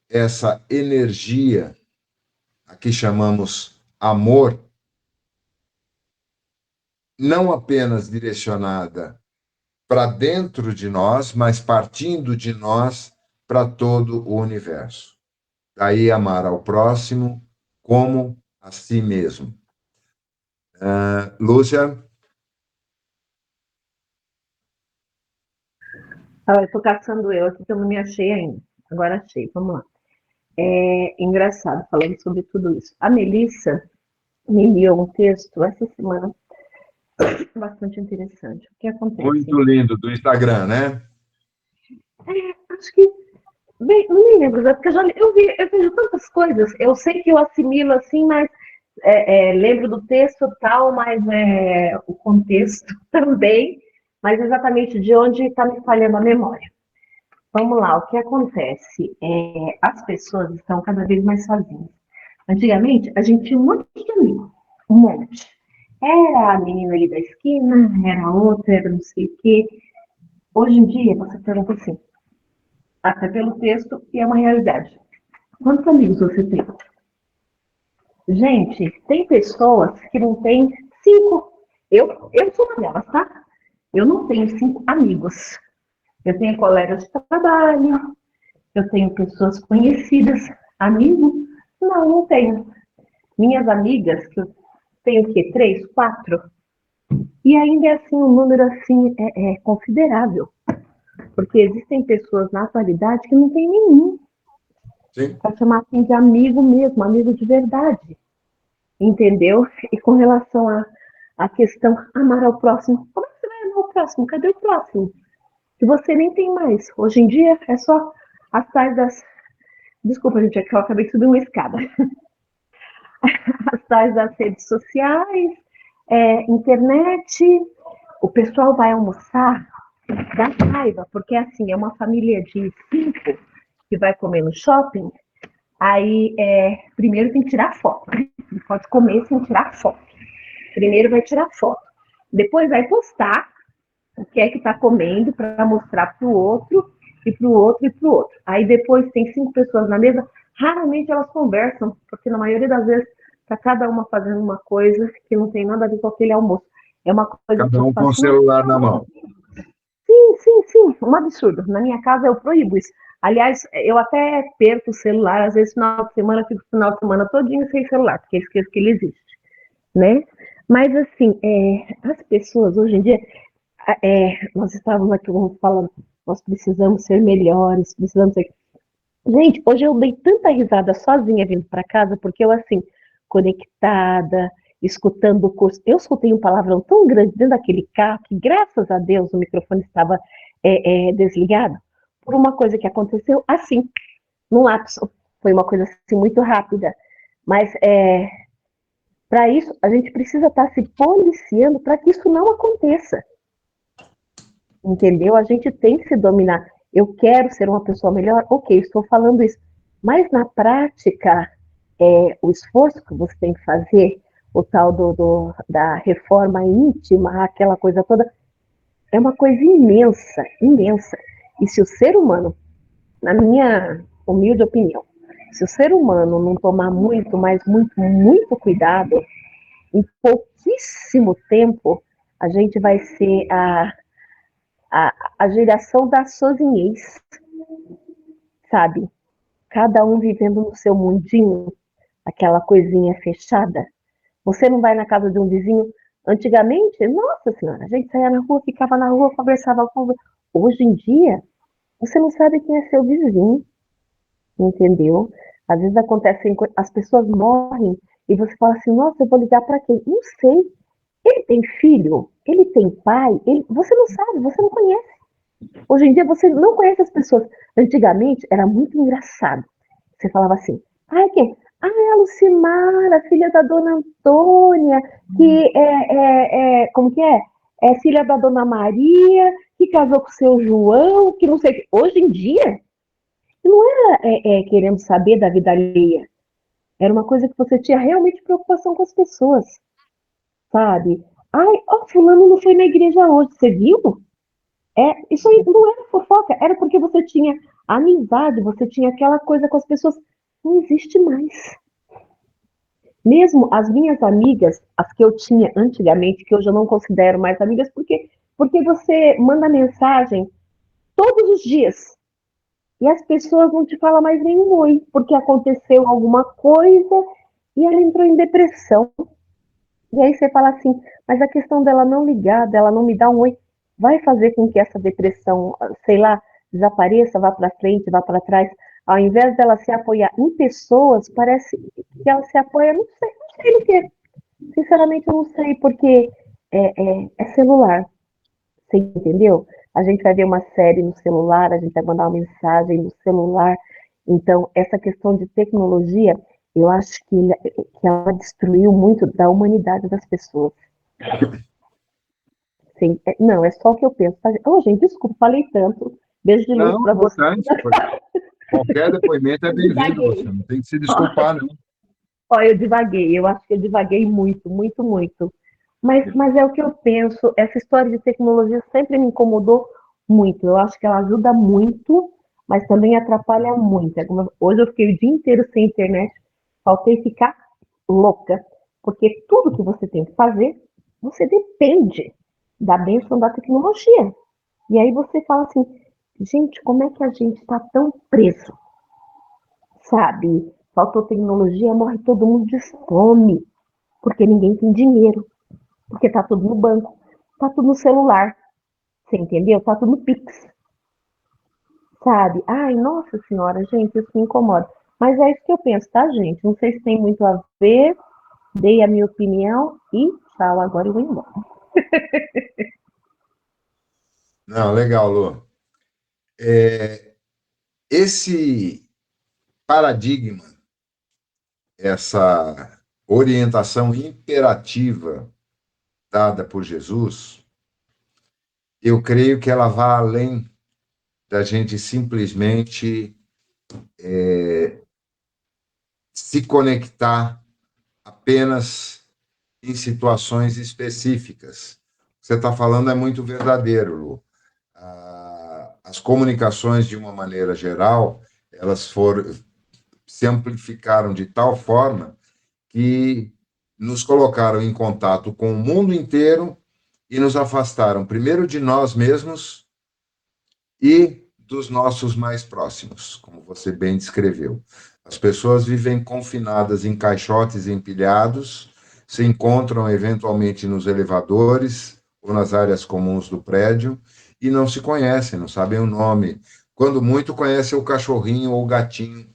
essa energia, a que chamamos amor, não apenas direcionada para dentro de nós, mas partindo de nós para todo o universo. Daí amar ao próximo como a si mesmo. Lúcia? Ah, eu estou caçando eu aqui que eu não me achei ainda. Agora achei, vamos lá. É engraçado, falando sobre tudo isso. A Melissa me enviou um texto essa semana bastante interessante. O que acontece? Muito lindo, do Instagram, né? Acho que, bem, não me lembro, porque eu vejo tantas coisas. Eu sei que eu assimilo assim, mas lembro do texto tal, mas o contexto também, mas exatamente de onde está me falhando a memória. Vamos lá, o que acontece? As pessoas estão cada vez mais sozinhas. Antigamente, a gente tinha um monte de amigos, um monte. Era a menina ali da esquina, era outra, era não sei o quê. Hoje em dia, você pergunta assim, até pelo texto, e é uma realidade. Quantos amigos você tem? Gente, tem pessoas que não têm 5. Eu sou uma delas, tá? Eu não tenho 5 amigos. Eu tenho colegas de trabalho, eu tenho pessoas conhecidas, amigos. Não tenho. Minhas amigas, que eu tenho o quê? 3, 4? E ainda é assim, um número assim é considerável. Porque existem pessoas na atualidade que não tem nenhum. Para chamar assim de amigo mesmo, amigo de verdade. Entendeu? E com relação à questão amar ao próximo, como é que você vai amar o próximo? Cadê o próximo? Que você nem tem mais. Hoje em dia é só as tais das... Desculpa, gente, é que eu acabei de subir uma escada. As tais das redes sociais, internet. O pessoal vai almoçar, dá raiva, porque assim, é uma família de 5 que vai comer no shopping. Aí, primeiro tem que tirar foto. Não pode comer sem tirar foto. Primeiro vai tirar foto. Depois vai postar o que é que está comendo para mostrar para o outro, e para o outro, e para o outro. Aí depois tem 5 pessoas na mesa, raramente elas conversam, porque na maioria das vezes está cada uma fazendo uma coisa que não tem nada a ver com aquele almoço. É uma coisa Cada um com o celular na mão. Sim, um absurdo. Na minha casa eu proíbo isso. Aliás, eu até perco o celular, às vezes final de semana, fico o final de semana todinho sem celular, porque eu esqueço que ele existe, né? Mas assim, as pessoas hoje em dia, nós estávamos aqui falando, nós precisamos ser melhores, precisamos ser... Gente, hoje eu dei tanta risada sozinha vindo para casa, porque eu assim, conectada, escutando o curso, eu escutei um palavrão tão grande dentro daquele carro, que graças a Deus o microfone estava desligado, por uma coisa que aconteceu assim, num lapso. Foi uma coisa assim muito rápida, mas para isso a gente precisa estar se policiando para que isso não aconteça. Entendeu? A gente tem que se dominar. Eu quero ser uma pessoa melhor, ok, estou falando isso, mas na prática, o esforço que você tem que fazer, o tal da reforma íntima, aquela coisa toda, é uma coisa imensa, imensa. E se o ser humano, na minha humilde opinião, se o ser humano não tomar muito, mas muito, muito cuidado, em pouquíssimo tempo, a gente vai ser a geração da sozinhez, sabe? Cada um vivendo no seu mundinho, aquela coisinha fechada. Você não vai na casa de um vizinho. Antigamente, nossa senhora, a gente saía na rua, ficava na rua, conversava com... Hoje em dia, você não sabe quem é seu vizinho, entendeu? Às vezes acontecem, as pessoas morrem e você fala assim, nossa, eu vou ligar para quem? Não sei. Ele tem filho? Ele tem pai? Você não sabe, você não conhece. Hoje em dia você não conhece as pessoas. Antigamente era muito engraçado. Você falava assim, Ai, quem? Ah, é a Lucimara, filha da dona Antônia, que como que é? É filha da dona Maria, que casou com o seu João, que não sei o que. Hoje em dia, não era querendo saber da vida alheia. Era uma coisa que você tinha realmente preocupação com as pessoas, sabe? Ai, ó, fulano não foi na igreja hoje, você viu? Isso aí não era fofoca, era porque você tinha amizade, você tinha aquela coisa com as pessoas. Não existe mais. Mesmo as minhas amigas, as que eu tinha antigamente, que hoje eu não considero mais amigas, porque você manda mensagem todos os dias e as pessoas não te falam mais nenhum oi, porque aconteceu alguma coisa e ela entrou em depressão. E aí você fala assim, mas a questão dela não ligar, dela não me dar um oi, vai fazer com que essa depressão, sei lá, desapareça, vá para frente, vá para trás. Ao invés dela se apoiar em pessoas, parece que ela se apoia, não sei no quê. Sinceramente, eu não sei, porque é celular, você entendeu? A gente vai ver uma série no celular, a gente vai mandar uma mensagem no celular. Então, essa questão de tecnologia, eu acho que ela destruiu muito da humanidade das pessoas. Sim, não, é só o que eu penso. Tá? Oh, gente, desculpa, falei tanto. Beijo de luz Não, para você. importante. Qualquer depoimento é bem-vindo, você não tem que se desculpar, não. Ó, eu divaguei, eu acho que eu divaguei muito, muito, muito. Mas é o que eu penso, essa história de tecnologia sempre me incomodou muito. Eu acho que ela ajuda muito, mas também atrapalha muito. Hoje eu fiquei o dia inteiro sem internet, faltei ficar louca, porque tudo que você tem que fazer, você depende da bênção da tecnologia. E aí você fala assim, gente, como é que a gente está tão preso? Sabe? Faltou tecnologia, morre todo mundo de fome, porque ninguém tem dinheiro, porque tá tudo no banco, tá tudo no celular, você entendeu? Tá tudo no Pix, sabe? Ai, nossa senhora, gente, isso me incomoda. Mas é isso que eu penso, tá, gente? Não sei se tem muito a ver, dei a minha opinião e tchau, agora eu vou embora. Não, legal, Lu. Esse paradigma, essa orientação imperativa dada por Jesus, eu creio que ela vai além da gente simplesmente se conectar apenas em situações específicas. O que você está falando é muito verdadeiro, Lu. As comunicações, de uma maneira geral, elas se amplificaram de tal forma que nos colocaram em contato com o mundo inteiro e nos afastaram, primeiro, de nós mesmos e dos nossos mais próximos, como você bem descreveu. As pessoas vivem confinadas em caixotes empilhados, se encontram eventualmente nos elevadores ou nas áreas comuns do prédio e não se conhecem, não sabem o nome. Quando muito, conhecem o cachorrinho ou o gatinho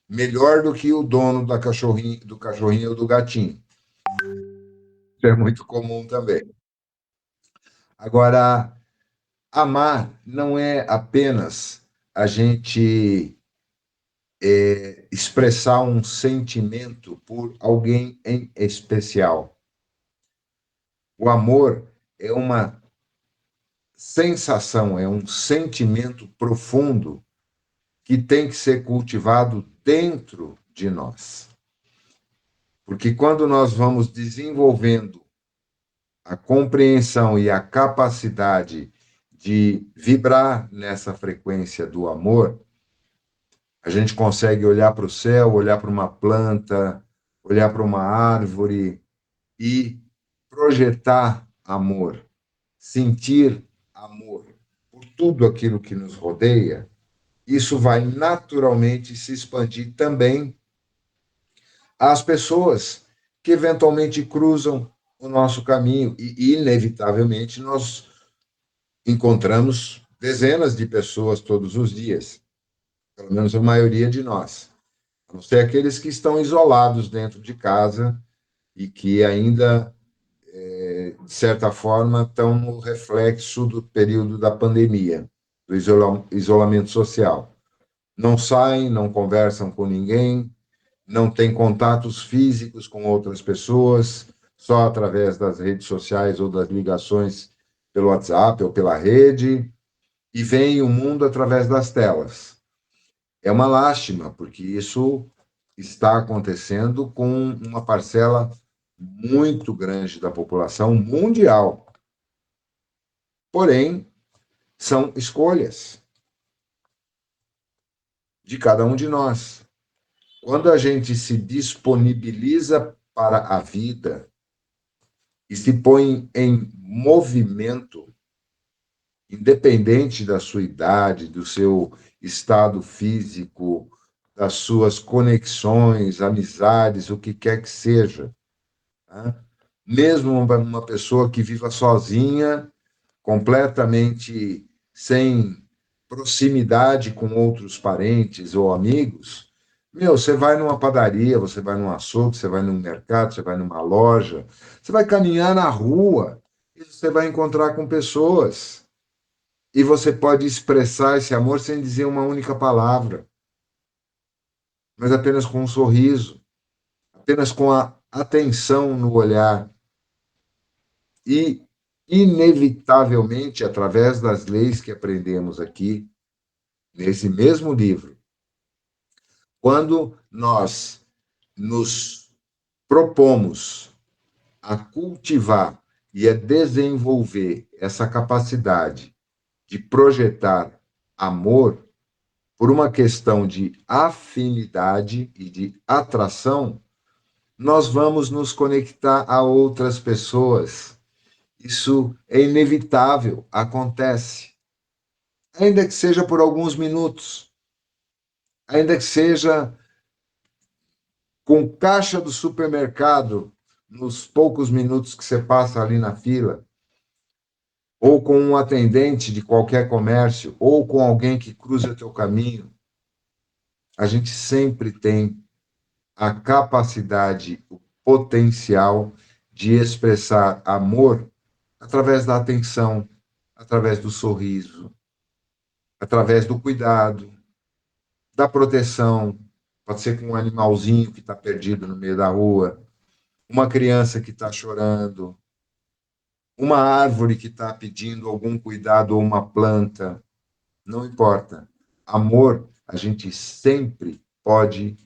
melhor do que o dono do cachorrinho ou do gatinho. Isso é muito comum também. Agora, amar não é apenas a gente expressar um sentimento por alguém em especial. O amor é uma sensação, é um sentimento profundo que tem que ser cultivado dentro de nós. Porque quando nós vamos desenvolvendo a compreensão e a capacidade de vibrar nessa frequência do amor, a gente consegue olhar para o céu, olhar para uma planta, olhar para uma árvore e projetar amor, sentir amor por tudo aquilo que nos rodeia. Isso vai naturalmente se expandir também às pessoas que eventualmente cruzam o nosso caminho e, inevitavelmente, nós encontramos dezenas de pessoas todos os dias, pelo menos a maioria de nós, a não ser aqueles que estão isolados dentro de casa e que ainda, de certa forma, estão no reflexo do período da pandemia, do isolamento social. Não saem, não conversam com ninguém, não tem contatos físicos com outras pessoas, só através das redes sociais ou das ligações pelo WhatsApp ou pela rede, e veem o mundo através das telas. É uma lástima, porque isso está acontecendo com uma parcela muito grande da população mundial. Porém, são escolhas de cada um de nós. Quando a gente se disponibiliza para a vida e se põe em movimento, independente da sua idade, do seu estado físico, das suas conexões, amizades, o que quer que seja, tá? Mesmo uma pessoa que viva sozinha, completamente sem proximidade com outros parentes ou amigos, você vai numa padaria, você vai num açougue, você vai num mercado, você vai numa loja, você vai caminhar na rua e você vai encontrar com pessoas. E você pode expressar esse amor sem dizer uma única palavra, mas apenas com um sorriso, apenas com a atenção no olhar. E, inevitavelmente, através das leis que aprendemos aqui, nesse mesmo livro, quando nós nos propomos a cultivar e a desenvolver essa capacidade de projetar amor por uma questão de afinidade e de atração, nós vamos nos conectar a outras pessoas. Isso é inevitável, acontece. Ainda que seja por alguns minutos, ainda que seja com caixa do supermercado, nos poucos minutos que você passa ali na fila, ou com um atendente de qualquer comércio, ou com alguém que cruza o teu caminho, a gente sempre tem a capacidade, o potencial de expressar amor através da atenção, através do sorriso, através do cuidado, da proteção. Pode ser com um animalzinho que está perdido no meio da rua, uma criança que está chorando, uma árvore que está pedindo algum cuidado ou uma planta. Não importa. Amor, a gente sempre pode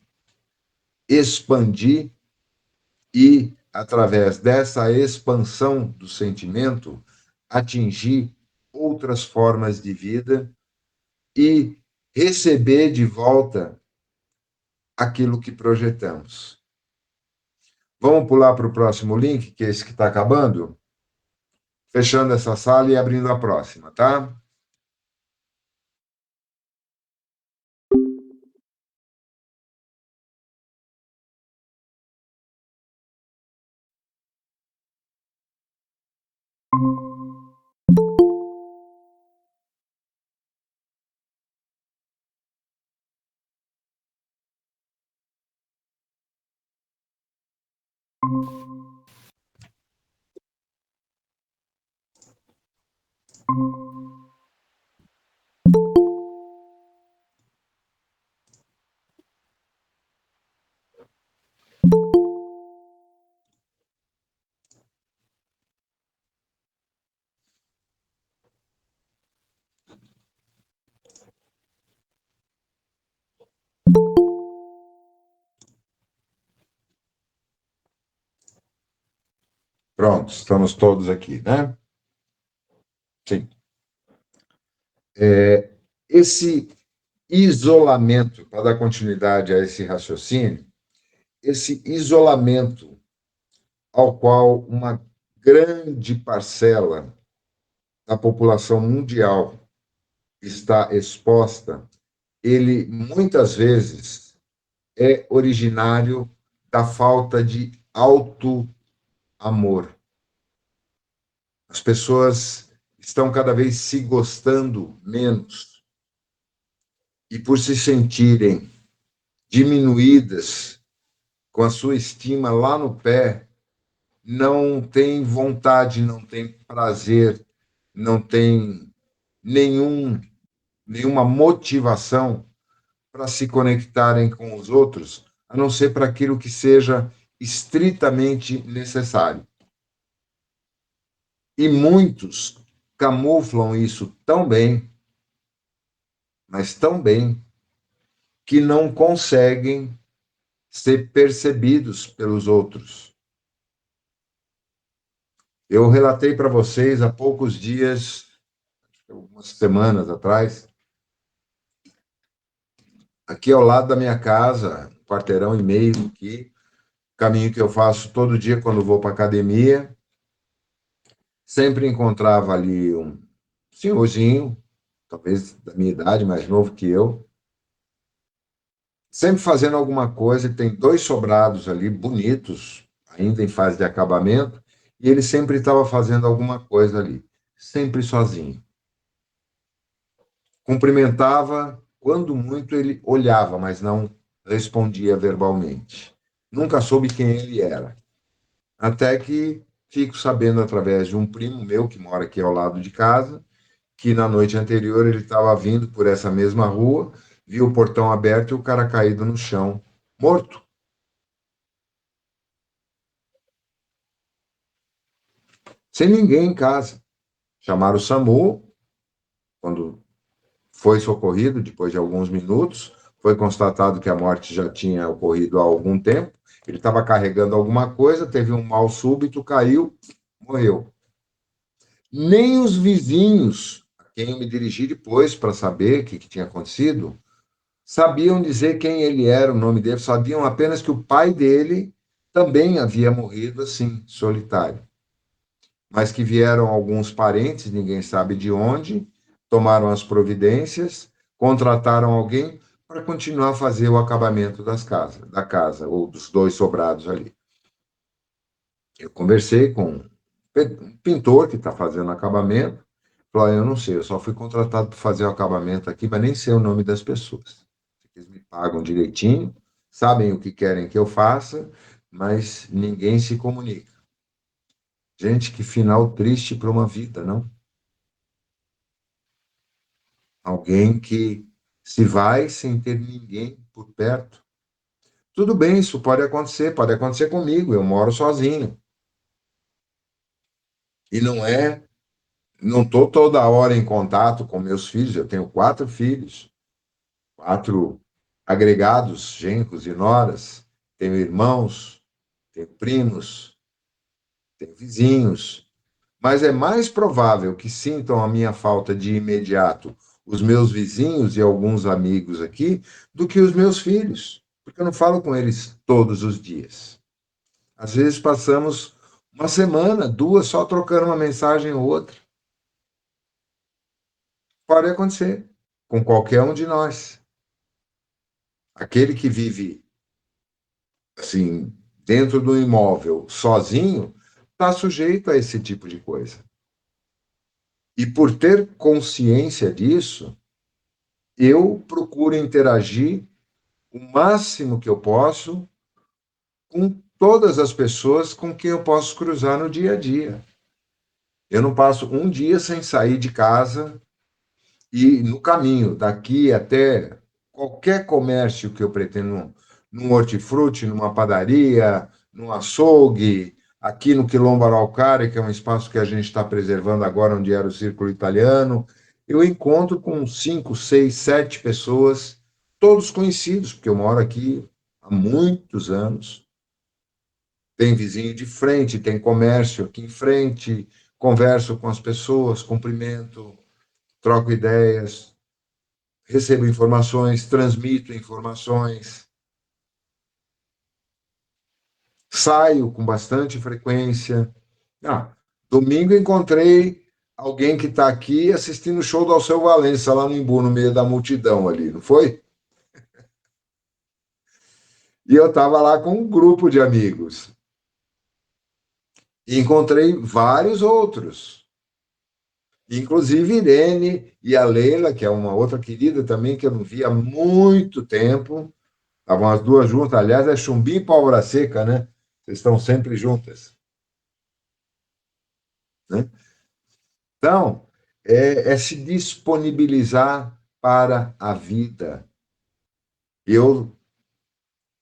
expandir e, através dessa expansão do sentimento, atingir outras formas de vida e receber de volta aquilo que projetamos. Vamos pular para o próximo link, que é esse que está acabando? Fechando essa sala e abrindo a próxima, tá? Pronto, estamos todos aqui, né? Sim. Esse isolamento, para dar continuidade a esse raciocínio, esse isolamento ao qual uma grande parcela da população mundial está exposta, ele muitas vezes é originário da falta de auto-amor. As pessoas estão cada vez se gostando menos e, por se sentirem diminuídas, com a sua estima lá no pé, não tem vontade, não tem prazer, não tem nenhuma motivação para se conectarem com os outros a não ser para aquilo que seja estritamente necessário. E muitos camuflam isso tão bem, mas tão bem, que não conseguem ser percebidos pelos outros. Eu relatei para vocês há poucos dias, algumas semanas atrás, aqui ao lado da minha casa, um quarteirão e meio aqui, caminho que eu faço todo dia quando vou para a academia, sempre encontrava ali um senhorzinho, talvez da minha idade, mais novo que eu, sempre fazendo alguma coisa. Ele tem 2 sobrados ali, bonitos, ainda em fase de acabamento, e ele sempre estava fazendo alguma coisa ali, sempre sozinho. Cumprimentava, quando muito ele olhava, mas não respondia verbalmente. Nunca soube quem ele era. Até que fico sabendo através de um primo meu que mora aqui ao lado de casa, que na noite anterior ele estava vindo por essa mesma rua, viu o portão aberto e o cara caído no chão, morto. Sem ninguém em casa. Chamaram o SAMU, quando foi socorrido, depois de alguns minutos, foi constatado que a morte já tinha ocorrido há algum tempo, ele estava carregando alguma coisa, teve um mal súbito, caiu, morreu. Nem os vizinhos, a quem eu me dirigi depois para saber o que tinha acontecido, sabiam dizer quem ele era, o nome dele, sabiam apenas que o pai dele também havia morrido assim, solitário. Mas que vieram alguns parentes, ninguém sabe de onde, tomaram as providências, contrataram alguém para continuar a fazer o acabamento da casa, ou dos 2 sobrados ali. Eu conversei com um pintor que está fazendo acabamento, falou: eu não sei, eu só fui contratado para fazer o acabamento aqui, mas nem sei o nome das pessoas. Eles me pagam direitinho, sabem o que querem que eu faça, mas ninguém se comunica. Gente, que final triste para uma vida, não? Alguém que se vai sem ter ninguém por perto. Tudo bem, isso pode acontecer comigo, eu moro sozinho. E não estou toda hora em contato com meus filhos, eu tenho 4 filhos, 4 agregados, genros e noras, tenho irmãos, tenho primos, tenho vizinhos, mas é mais provável que sintam a minha falta de imediato os meus vizinhos e alguns amigos aqui do que os meus filhos, porque eu não falo com eles todos os dias. Às vezes passamos uma semana, 2, só trocando uma mensagem ou outra. Pode acontecer com qualquer um de nós. Aquele que vive assim dentro do imóvel sozinho está sujeito a esse tipo de coisa. E por ter consciência disso, eu procuro interagir o máximo que eu posso com todas as pessoas com quem eu posso cruzar no dia a dia. Eu não passo um dia sem sair de casa e no caminho daqui até qualquer comércio que eu pretendo, num hortifruti, numa padaria, num açougue, aqui no Quilombo Araucária, que é um espaço que a gente está preservando agora, onde era o Círculo Italiano, eu encontro com 5, 6, 7 pessoas, todos conhecidos, porque eu moro aqui há muitos anos. Tem vizinho de frente, tem comércio aqui em frente, converso com as pessoas, cumprimento, troco ideias, recebo informações, transmito informações, saio com bastante frequência. Domingo encontrei alguém que está aqui assistindo o show do Alceu Valença, lá no Embu, no meio da multidão ali, não foi? E eu estava lá com um grupo de amigos. E encontrei vários outros. Inclusive Irene e a Leila, que é uma outra querida também, que eu não via há muito tempo. Estavam as duas juntas. Aliás, é Chumbi e Pólvora Seca, né? Vocês estão sempre juntas. Né? Então, é se disponibilizar para a vida. Eu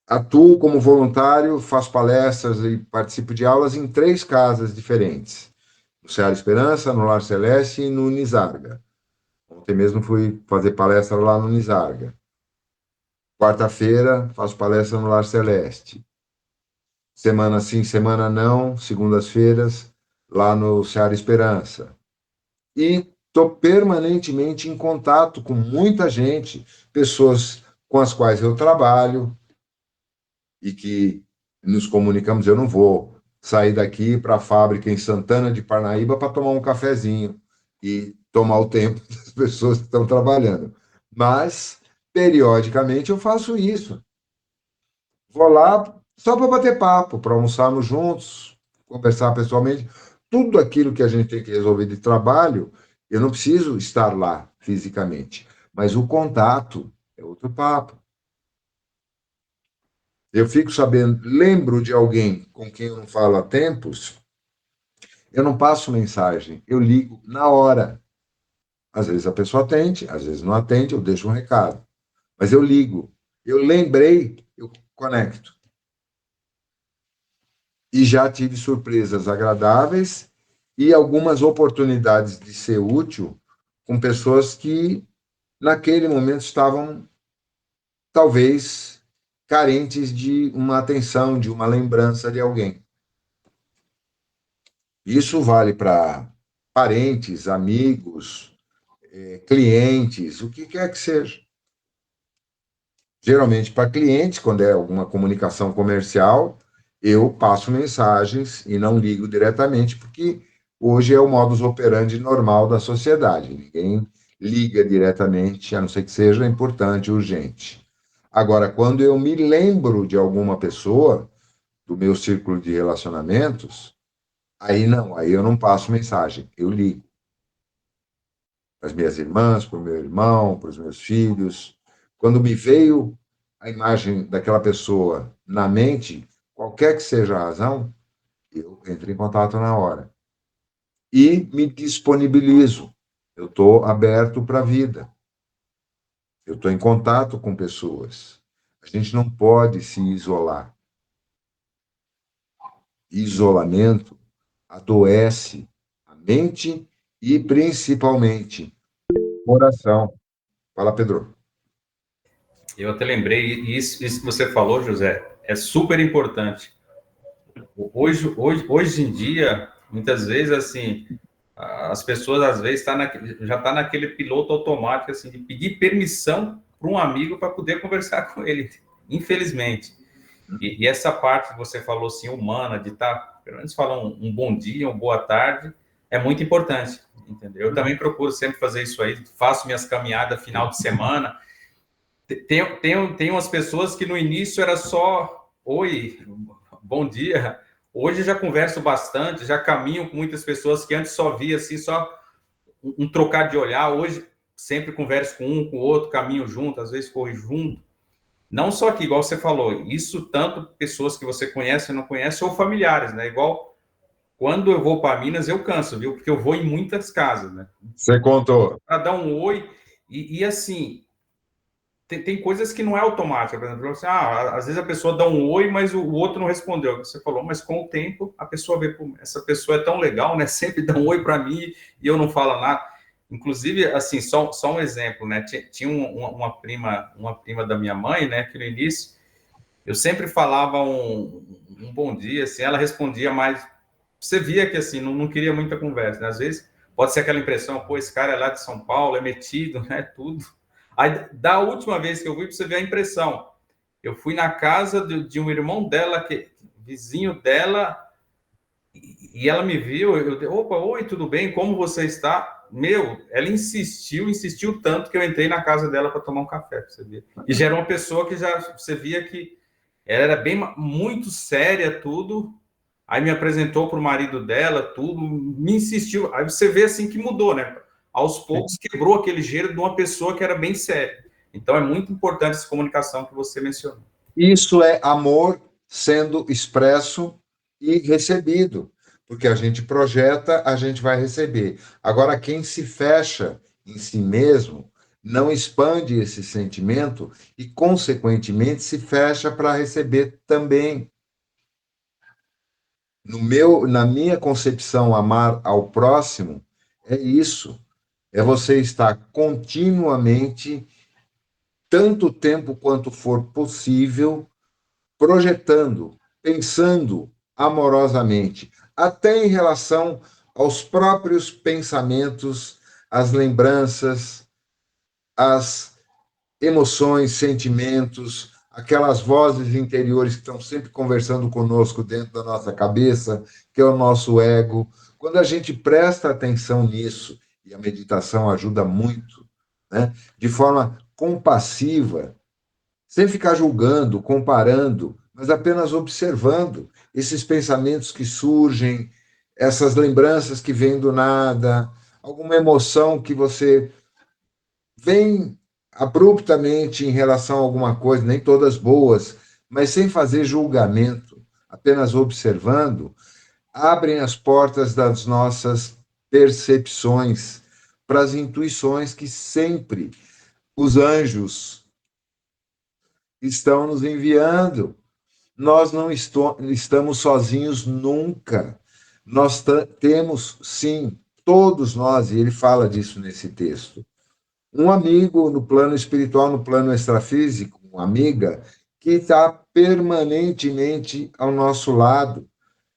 atuo como voluntário, faço palestras e participo de aulas em 3 casas diferentes. No Seara Esperança, no Lar Celeste e no Nizarga. Ontem mesmo fui fazer palestra lá no Nizarga. Quarta-feira, faço palestra no Lar Celeste. Semana sim, semana não, segundas-feiras, lá no Seara Esperança. E estou permanentemente em contato com muita gente, pessoas com as quais eu trabalho e que nos comunicamos. Eu não vou sair daqui para a fábrica em Santana de Parnaíba para tomar um cafezinho e tomar o tempo das pessoas que estão trabalhando. Mas, periodicamente, eu faço isso. Vou lá só para bater papo, para almoçarmos juntos, conversar pessoalmente. Tudo aquilo que a gente tem que resolver de trabalho, eu não preciso estar lá fisicamente, mas o contato é outro papo. Eu fico sabendo, lembro de alguém com quem eu não falo há tempos, eu não passo mensagem, eu ligo na hora. Às vezes a pessoa atende, às vezes não atende, eu deixo um recado. Mas eu ligo. Eu lembrei, eu conecto. E já tive surpresas agradáveis e algumas oportunidades de ser útil com pessoas que, naquele momento, estavam, talvez, carentes de uma atenção, de uma lembrança de alguém. Isso vale para parentes, amigos, clientes, o que quer que seja. Geralmente, para clientes, quando é alguma comunicação comercial, eu passo mensagens e não ligo diretamente, porque hoje é o modus operandi normal da sociedade. Ninguém liga diretamente, a não ser que seja importante, urgente. Agora, quando eu me lembro de alguma pessoa, do meu círculo de relacionamentos, aí não, aí eu não passo mensagem, eu ligo. Para as minhas irmãs, para o meu irmão, para os meus filhos. Quando me veio a imagem daquela pessoa na mente, qualquer que seja a razão, eu entro em contato na hora. E me disponibilizo. Eu estou aberto para a vida. Eu estou em contato com pessoas. A gente não pode se isolar. Isolamento adoece a mente e, principalmente, o coração. Fala, Pedro. Eu até lembrei, e isso que você falou, José, é super importante. Hoje em dia, muitas vezes, assim, as pessoas, às vezes, já estão naquele piloto automático, assim, de pedir permissão para um amigo para poder conversar com ele, infelizmente. E essa parte que você falou, assim, humana, de estar, pelo menos falar um bom dia, uma boa tarde, é muito importante, entendeu? Eu também procuro sempre fazer isso aí, faço minhas caminhadas final de semana. Tem umas pessoas que no início era só oi, bom dia. Hoje já converso bastante, já caminho com muitas pessoas que antes só via assim, só um trocar de olhar. Hoje sempre converso com um, com o outro, caminho junto, às vezes corro junto. Não só aqui, igual você falou, isso tanto pessoas que você conhece ou não conhece, ou familiares, né? Igual quando eu vou para Minas, eu canso, viu? Porque eu vou em muitas casas, né? Você contou. Para dar um oi, e assim, tem coisas que não é automática, por exemplo, assim, às vezes a pessoa dá um oi, mas o outro não respondeu. Você falou, mas com o tempo a pessoa vê, pô, essa pessoa é tão legal, né? Sempre dá um oi para mim e eu não falo nada. Inclusive, assim, só um exemplo, né? Tinha uma prima da minha mãe, né? Que no início eu sempre falava um bom dia, assim, ela respondia, mas você via que assim não queria muita conversa, né? Às vezes pode ser aquela impressão, pô, esse cara é lá de São Paulo, é metido, né? Tudo. Aí, da última vez que eu fui, para você ver a impressão. Eu fui na casa de um irmão dela, vizinho dela, e ela me viu, opa, oi, tudo bem? Como você está? Meu, ela insistiu tanto que eu entrei na casa dela para tomar um café, pra você ver. E já era uma pessoa que já, você via que ela era muito séria, tudo. Aí me apresentou para o marido dela, tudo, me insistiu. Aí você vê assim que mudou, né? Aos poucos quebrou aquele gelo de uma pessoa que era bem séria. Então é muito importante essa comunicação que você mencionou. Isso é amor sendo expresso e recebido, porque a gente projeta, a gente vai receber. Agora, quem se fecha em si mesmo não expande esse sentimento e, consequentemente, se fecha para receber também. Na minha concepção, amar ao próximo é isso. É você estar continuamente, tanto tempo quanto for possível, projetando, pensando amorosamente, até em relação aos próprios pensamentos, às lembranças, às emoções, sentimentos, aquelas vozes interiores que estão sempre conversando conosco dentro da nossa cabeça, que é o nosso ego. Quando a gente presta atenção nisso, e a meditação ajuda muito, né, de forma compassiva, sem ficar julgando, comparando, mas apenas observando esses pensamentos que surgem, essas lembranças que vêm do nada, alguma emoção que você vem abruptamente em relação a alguma coisa, nem todas boas, mas sem fazer julgamento, apenas observando, abrem as portas das nossas percepções para as intuições que sempre os anjos estão nos enviando. Nós não estamos sozinhos nunca. Nós temos, sim, todos nós, e ele fala disso nesse texto, um amigo no plano espiritual, no plano extrafísico, uma amiga, que está permanentemente ao nosso lado,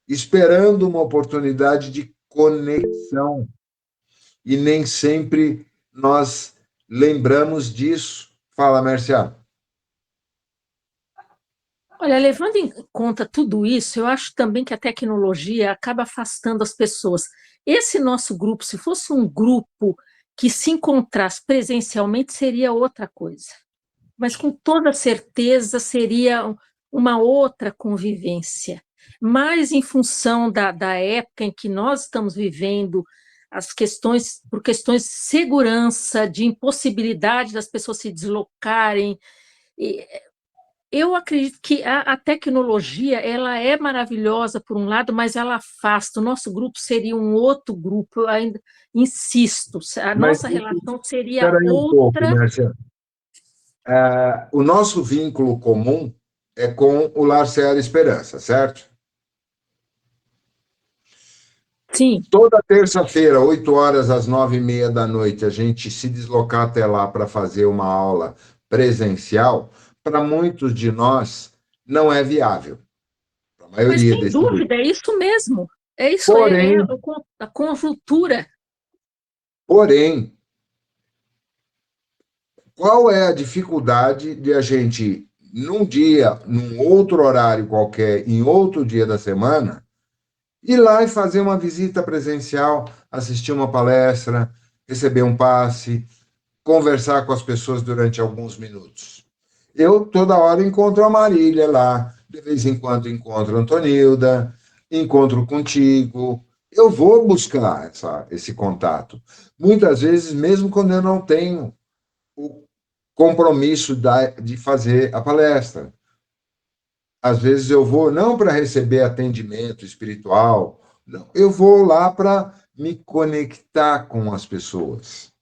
esperando uma oportunidade de conexão. E nem sempre nós lembramos disso. Fala, Mércia. Olha, levando em conta tudo isso, eu acho também que a tecnologia acaba afastando as pessoas. Esse nosso grupo, se fosse um grupo que se encontrasse presencialmente, seria outra coisa. Mas com toda certeza seria uma outra convivência. Mas em função da época em que nós estamos vivendo, por questões de segurança, de impossibilidade das pessoas se deslocarem, eu acredito que a tecnologia ela é maravilhosa por um lado, mas ela afasta. O nosso grupo seria um outro grupo, eu ainda insisto, a nossa relação seria Espera aí um pouco, outra. Mércia. O nosso vínculo comum é com o Lar Seara Esperança, certo? Sim. Toda terça-feira, 8 horas às 9h30 da noite, a gente se deslocar até lá para fazer uma aula presencial, para muitos de nós, não é viável. Para a Mas maioria sem desse dúvida, é isso mesmo. É isso, Porém, a conjuntura. porém, qual é a dificuldade de a gente, num dia, num outro horário qualquer, em outro dia da semana, ir lá e fazer uma visita presencial, assistir uma palestra, receber um passe, conversar com as pessoas durante alguns minutos? Eu, toda hora, encontro a Marília lá, de vez em quando encontro a Antonilda, encontro contigo. Eu vou buscar esse contato. Muitas vezes, mesmo quando eu não tenho o compromisso de fazer a palestra. Às vezes eu vou não para receber atendimento espiritual, não. Eu vou lá para me conectar com as pessoas.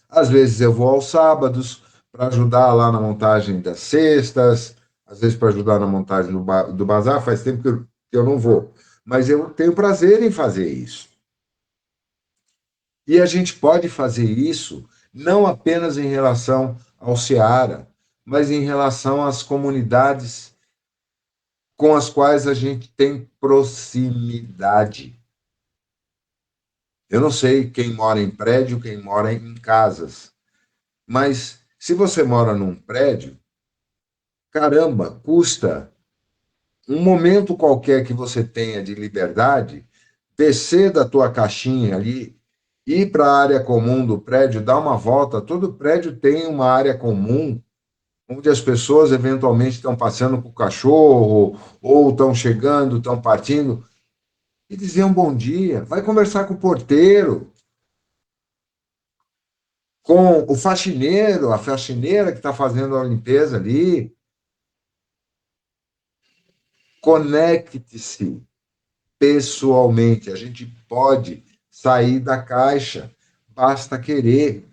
Às vezes eu vou aos sábados para ajudar lá na montagem das cestas, às vezes para ajudar na montagem do bazar, faz tempo que eu não vou. Mas eu tenho prazer em fazer isso. E a gente pode fazer isso não apenas em relação ao Seara, mas em relação às comunidades com as quais a gente tem proximidade. Eu não sei quem mora em prédio, quem mora em casas, mas se você mora num prédio, caramba, custa um momento qualquer que você tenha de liberdade, descer da tua caixinha ali, ir para a área comum do prédio, dar uma volta. Todo prédio tem uma área comum, onde as pessoas eventualmente estão passeando com o cachorro, ou estão chegando, estão partindo, e dizer um bom dia. Vai conversar com o porteiro, com o faxineiro, a faxineira que está fazendo a limpeza ali. Conecte-se pessoalmente. A gente pode sair da caixa, basta querer.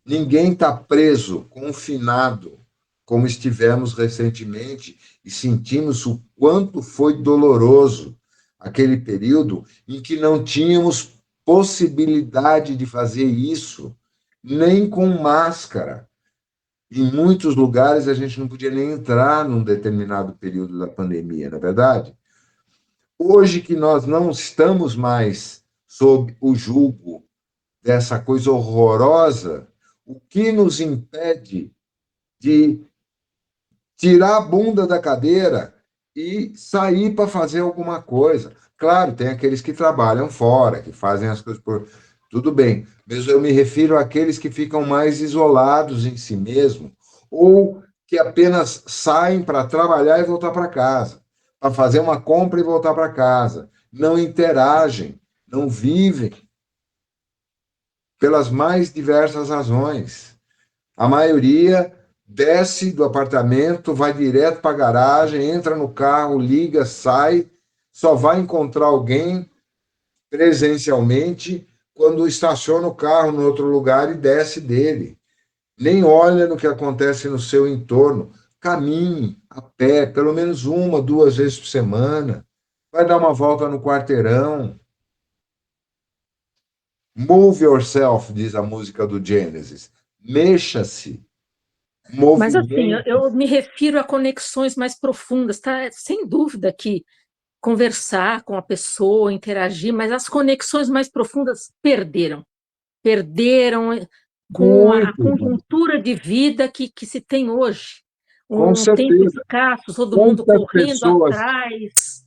Ninguém está preso, confinado, como estivemos recentemente, e sentimos o quanto foi doloroso aquele período em que não tínhamos possibilidade de fazer isso, nem com máscara. Em muitos lugares a gente não podia nem entrar num determinado período da pandemia, não é verdade? Hoje que nós não estamos mais sob o jugo dessa coisa horrorosa, o que nos impede de tirar a bunda da cadeira e sair para fazer alguma coisa? Claro, tem aqueles que trabalham fora, que fazem as coisas por. Tudo bem, mas eu me refiro àqueles que ficam mais isolados em si mesmo, ou que apenas saem para trabalhar e voltar para casa, para fazer uma compra e voltar para casa. Não interagem, não vivem, pelas mais diversas razões. A maioria desce do apartamento, vai direto para a garagem, entra no carro, liga, sai, só vai encontrar alguém presencialmente quando estaciona o carro no outro lugar e desce dele. Nem olha no que acontece no seu entorno. Caminhe a pé, pelo menos 1, 2 vezes por semana. Vai dar uma volta no quarteirão. Move yourself, diz a música do Genesis. Mexa-se. Mas assim, eu me refiro a conexões mais profundas, tá? Sem dúvida que conversar com a pessoa, interagir, mas as conexões mais profundas perderam com a conjuntura de vida que se tem hoje. Com certeza. Tempo escasso, todo mundo correndo atrás.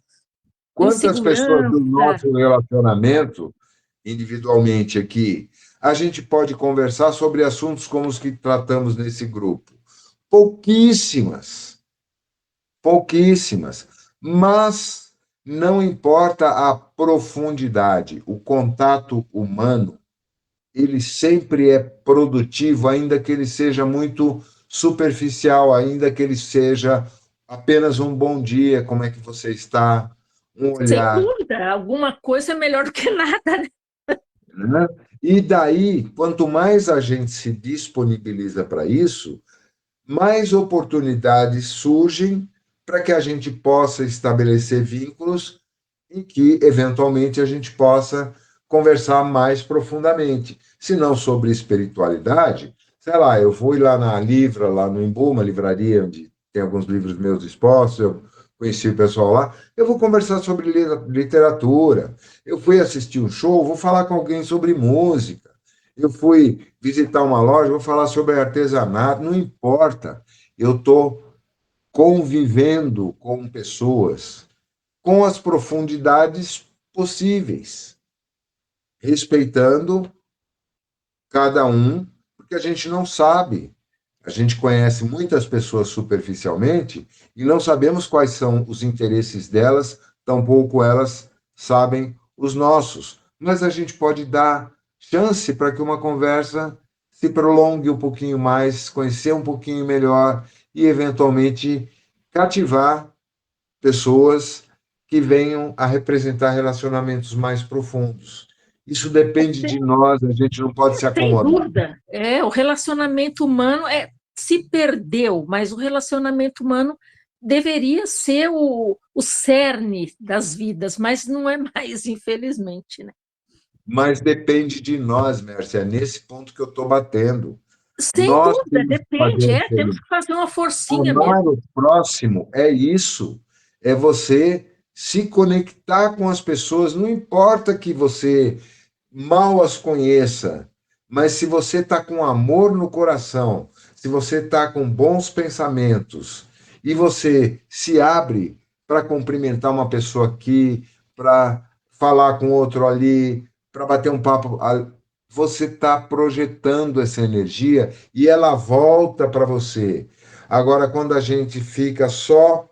Quantas pessoas do nosso relacionamento, individualmente aqui, a gente pode conversar sobre assuntos como os que tratamos nesse grupo? Pouquíssimas. Pouquíssimas. Mas não importa a profundidade, o contato humano, ele sempre é produtivo, ainda que ele seja muito superficial, ainda que ele seja apenas um bom dia, como é que você está, um olhar. Sem dúvida, alguma coisa é melhor do que nada, né? E daí, quanto mais a gente se disponibiliza para isso, mais oportunidades surgem para que a gente possa estabelecer vínculos em que, eventualmente, a gente possa conversar mais profundamente. Se não sobre espiritualidade, sei lá, eu vou ir lá na Livra, lá no Embu, uma livraria onde tem alguns livros meus expostos, eu conheci o pessoal lá, eu vou conversar sobre literatura, eu fui assistir um show, vou falar com alguém sobre música, eu fui visitar uma loja, vou falar sobre artesanato, não importa, eu estou convivendo com pessoas com as profundidades possíveis, respeitando cada um, porque a gente não sabe. A gente conhece muitas pessoas superficialmente e não sabemos quais são os interesses delas, tampouco elas sabem os nossos. Mas a gente pode dar chance para que uma conversa se prolongue um pouquinho mais, conhecer um pouquinho melhor e, eventualmente, cativar pessoas que venham a representar relacionamentos mais profundos. Isso depende de nós, a gente não pode se acomodar. Sem dúvida. O relacionamento humano se perdeu, mas o relacionamento humano deveria ser o cerne das vidas, mas não é mais, infelizmente, né? Mas depende de nós, Mércia, é nesse ponto que eu estou batendo. Sem dúvida, depende, temos que fazer uma forcinha mesmo. Amar o próximo é isso, é você se conectar com as pessoas, não importa que você mal as conheça, mas se você está com amor no coração, se você está com bons pensamentos e você se abre para cumprimentar uma pessoa aqui, para falar com outro ali, para bater um papo, você está projetando essa energia e ela volta para você. Agora, quando a gente fica só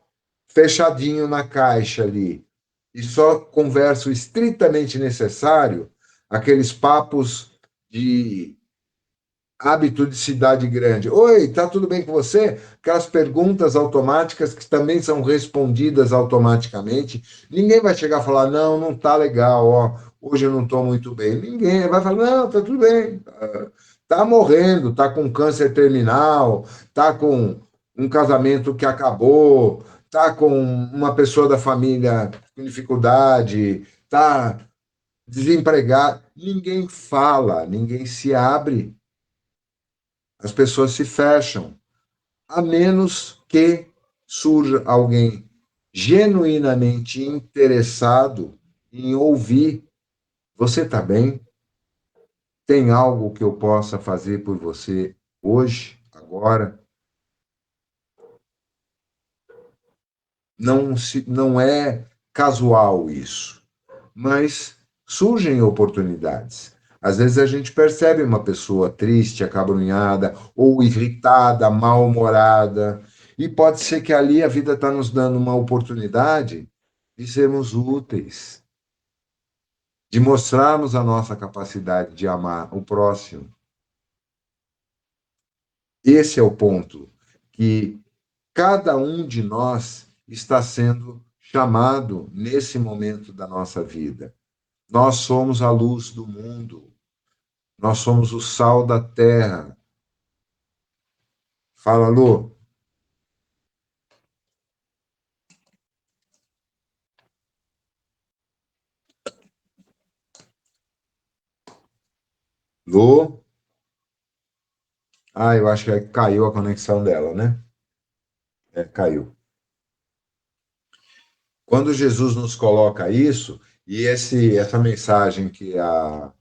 fechadinho na caixa ali e só conversa o estritamente necessário, aqueles papos de hábito de cidade grande. Oi, tá tudo bem com você? Aquelas perguntas automáticas que também são respondidas automaticamente. Ninguém vai chegar a falar, não tá legal, ó, hoje eu não estou muito bem. Ninguém vai falar, não, está tudo bem. Está morrendo, está com câncer terminal, está com um casamento que acabou, está com uma pessoa da família com dificuldade, está desempregado. Ninguém fala, ninguém se abre. As pessoas se fecham, a menos que surja alguém genuinamente interessado em ouvir. Você está bem? Tem algo que eu possa fazer por você hoje, agora? Não é casual isso, mas surgem oportunidades. Às vezes a gente percebe uma pessoa triste, acabrunhada, ou irritada, mal-humorada, e pode ser que ali a vida está nos dando uma oportunidade de sermos úteis, de mostrarmos a nossa capacidade de amar o próximo. Esse é o ponto que cada um de nós está sendo chamado nesse momento da nossa vida. Nós somos a luz do mundo. Nós somos o sal da terra. Fala, Lu. Lu? Eu acho que caiu a conexão dela, né? Caiu. Quando Jesus nos coloca isso, e essa mensagem que a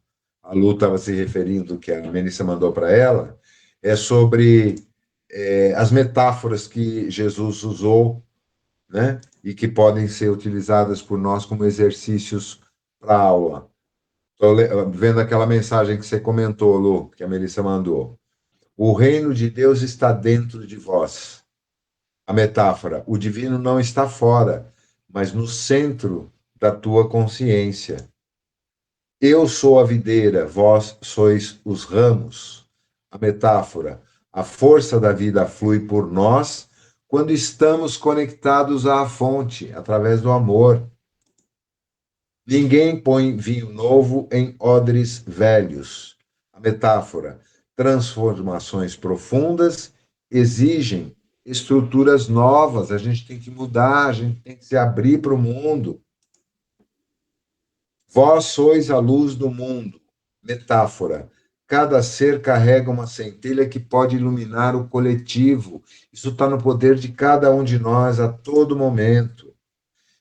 Lu estava se referindo, que a Melissa mandou para ela, é sobre as metáforas que Jesus usou, né? E que podem ser utilizadas por nós como exercícios para a aula. Estou vendo aquela mensagem que você comentou, Lu, que a Melissa mandou. O reino de Deus está dentro de vós. A metáfora, o divino não está fora, mas no centro da tua consciência. Eu sou a videira, vós sois os ramos. A metáfora, a força da vida flui por nós quando estamos conectados à fonte, através do amor. Ninguém põe vinho novo em odres velhos. A metáfora, transformações profundas exigem estruturas novas, a gente tem que mudar, a gente tem que se abrir para o mundo. Vós sois a luz do mundo. Metáfora, cada ser carrega uma centelha que pode iluminar o coletivo. Isso está no poder de cada um de nós a todo momento.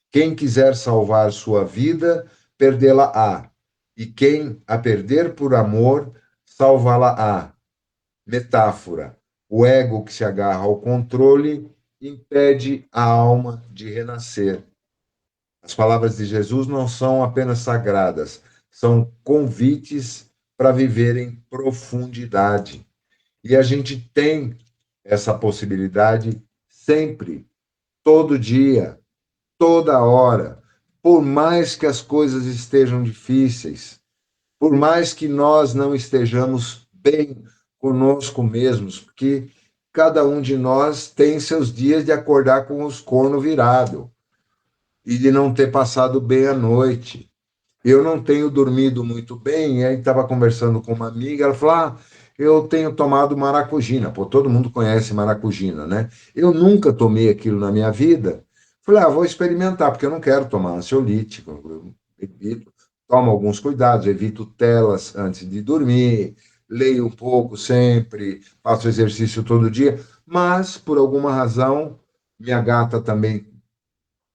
Quem quiser salvar sua vida, perdê-la-á. E quem a perder por amor, salvá-la-á. Metáfora, o ego que se agarra ao controle impede a alma de renascer. As palavras de Jesus não são apenas sagradas, são convites para viver em profundidade. E a gente tem essa possibilidade sempre, todo dia, toda hora, por mais que as coisas estejam difíceis, por mais que nós não estejamos bem conosco mesmos, porque cada um de nós tem seus dias de acordar com os cornos virados e de não ter passado bem a noite. Eu não tenho dormido muito bem, e aí estava conversando com uma amiga, ela falou, eu tenho tomado maracujina. Pô, todo mundo conhece maracujina, né? Eu nunca tomei aquilo na minha vida. Falei, vou experimentar, porque eu não quero tomar ansiolítico. Eu evito, tomo alguns cuidados, evito telas antes de dormir, leio um pouco sempre, faço exercício todo dia, mas, por alguma razão, minha gata também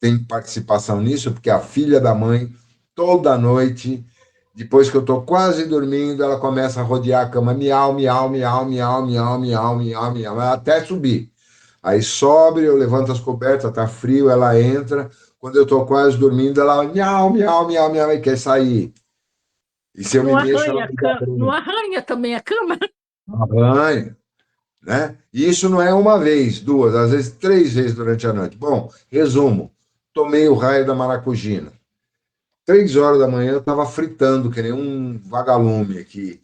tem participação nisso, porque a filha da mãe, toda noite, depois que eu estou quase dormindo, ela começa a rodear a cama, miau, miau, miau, miau, miau, miau, miau, miau, até subir. Aí sobe, eu levanto as cobertas, está frio, ela entra, quando eu estou quase dormindo, ela miau, miau, miau, miau, e quer sair. E se eu me mexo, ela me dá não arranha também a cama? arranha, né? E isso não é uma vez, duas, às vezes 3 vezes durante a noite. Bom, resumo, tomei o raio da maracujina. 3 horas da manhã eu estava fritando, que nem um vagalume aqui,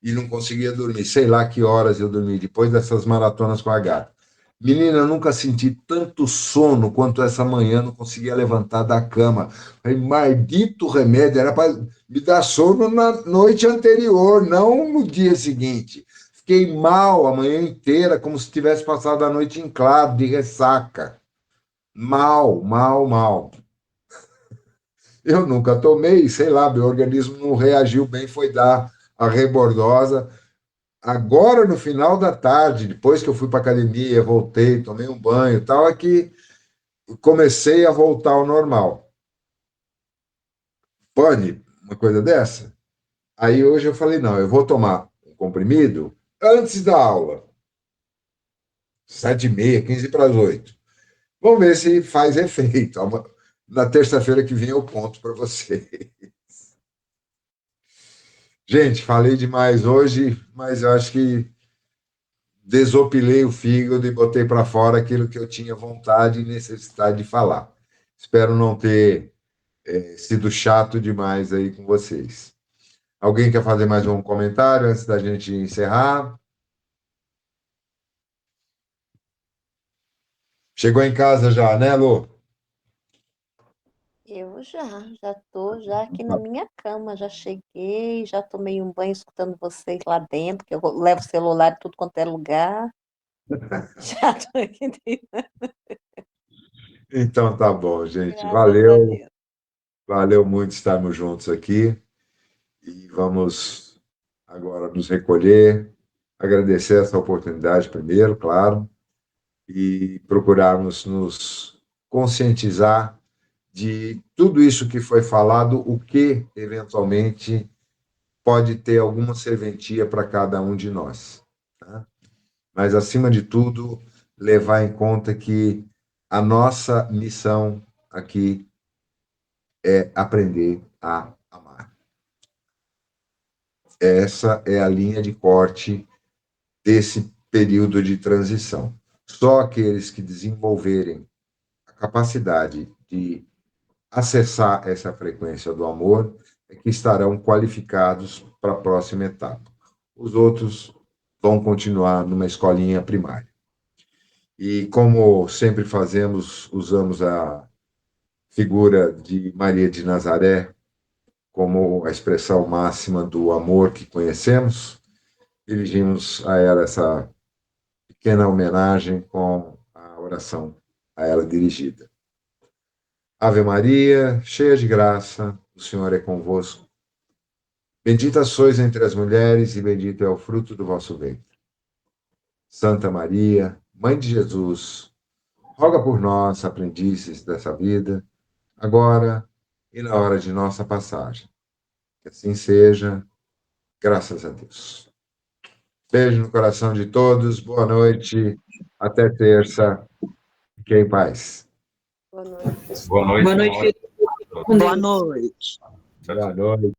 e não conseguia dormir. Sei lá que horas eu dormi, depois dessas maratonas com a gata. Menina, eu nunca senti tanto sono quanto essa manhã, não conseguia levantar da cama. Falei, maldito remédio, era para me dar sono na noite anterior, não no dia seguinte. Fiquei mal a manhã inteira, como se tivesse passado a noite em claro, de ressaca. Mal, mal, mal. Eu nunca tomei, sei lá, meu organismo não reagiu bem, foi dar a rebordosa. Agora, no final da tarde, depois que eu fui para a academia, voltei, tomei um banho e tal, é que comecei a voltar ao normal. Pode uma coisa dessa? Aí hoje eu falei, não, eu vou tomar um comprimido antes da aula. 7h30, 7:45. Vamos ver se faz efeito. Na terça-feira que vem eu conto para você. Gente, falei demais hoje, mas eu acho que desopilei o fígado e botei para fora aquilo que eu tinha vontade e necessidade de falar. Espero não ter sido chato demais aí com vocês. Alguém quer fazer mais um comentário antes da gente encerrar? Chegou em casa já, né, Lu? Eu já estou já aqui na minha cama, já cheguei, já tomei um banho escutando vocês lá dentro, que eu levo o celular em tudo quanto é lugar. Já estou aqui dentro, Então tá bom, gente. graças a Valeu, Deus. valeu muito estarmos juntos aqui e vamos agora nos recolher, agradecer essa oportunidade primeiro, claro, e procurarmos nos conscientizar de tudo isso que foi falado, o que eventualmente pode ter alguma serventia para cada um de nós. Tá? Mas, acima de tudo, levar em conta que a nossa missão aqui é aprender a amar. Essa é a linha de corte desse período de transição. Só aqueles que desenvolverem a capacidade de acessar essa frequência do amor é que estarão qualificados para a próxima etapa. Os outros vão continuar numa escolinha primária. E como sempre fazemos, usamos a figura de Maria de Nazaré como a expressão máxima do amor que conhecemos, dirigimos a ela essa pequena homenagem com a oração a ela dirigida. Ave Maria, cheia de graça, o Senhor é convosco. Bendita sois entre as mulheres e bendito é o fruto do vosso ventre. Santa Maria, Mãe de Jesus, roga por nós, aprendizes dessa vida, agora e na hora de nossa passagem. Que assim seja, graças a Deus. Beijo no coração de todos, boa noite, até terça, fiquem em paz. Boa noite, pessoal. Boa noite. Boa noite, Boa com Deus. Boa noite. Tchau, tchau. Boa noite.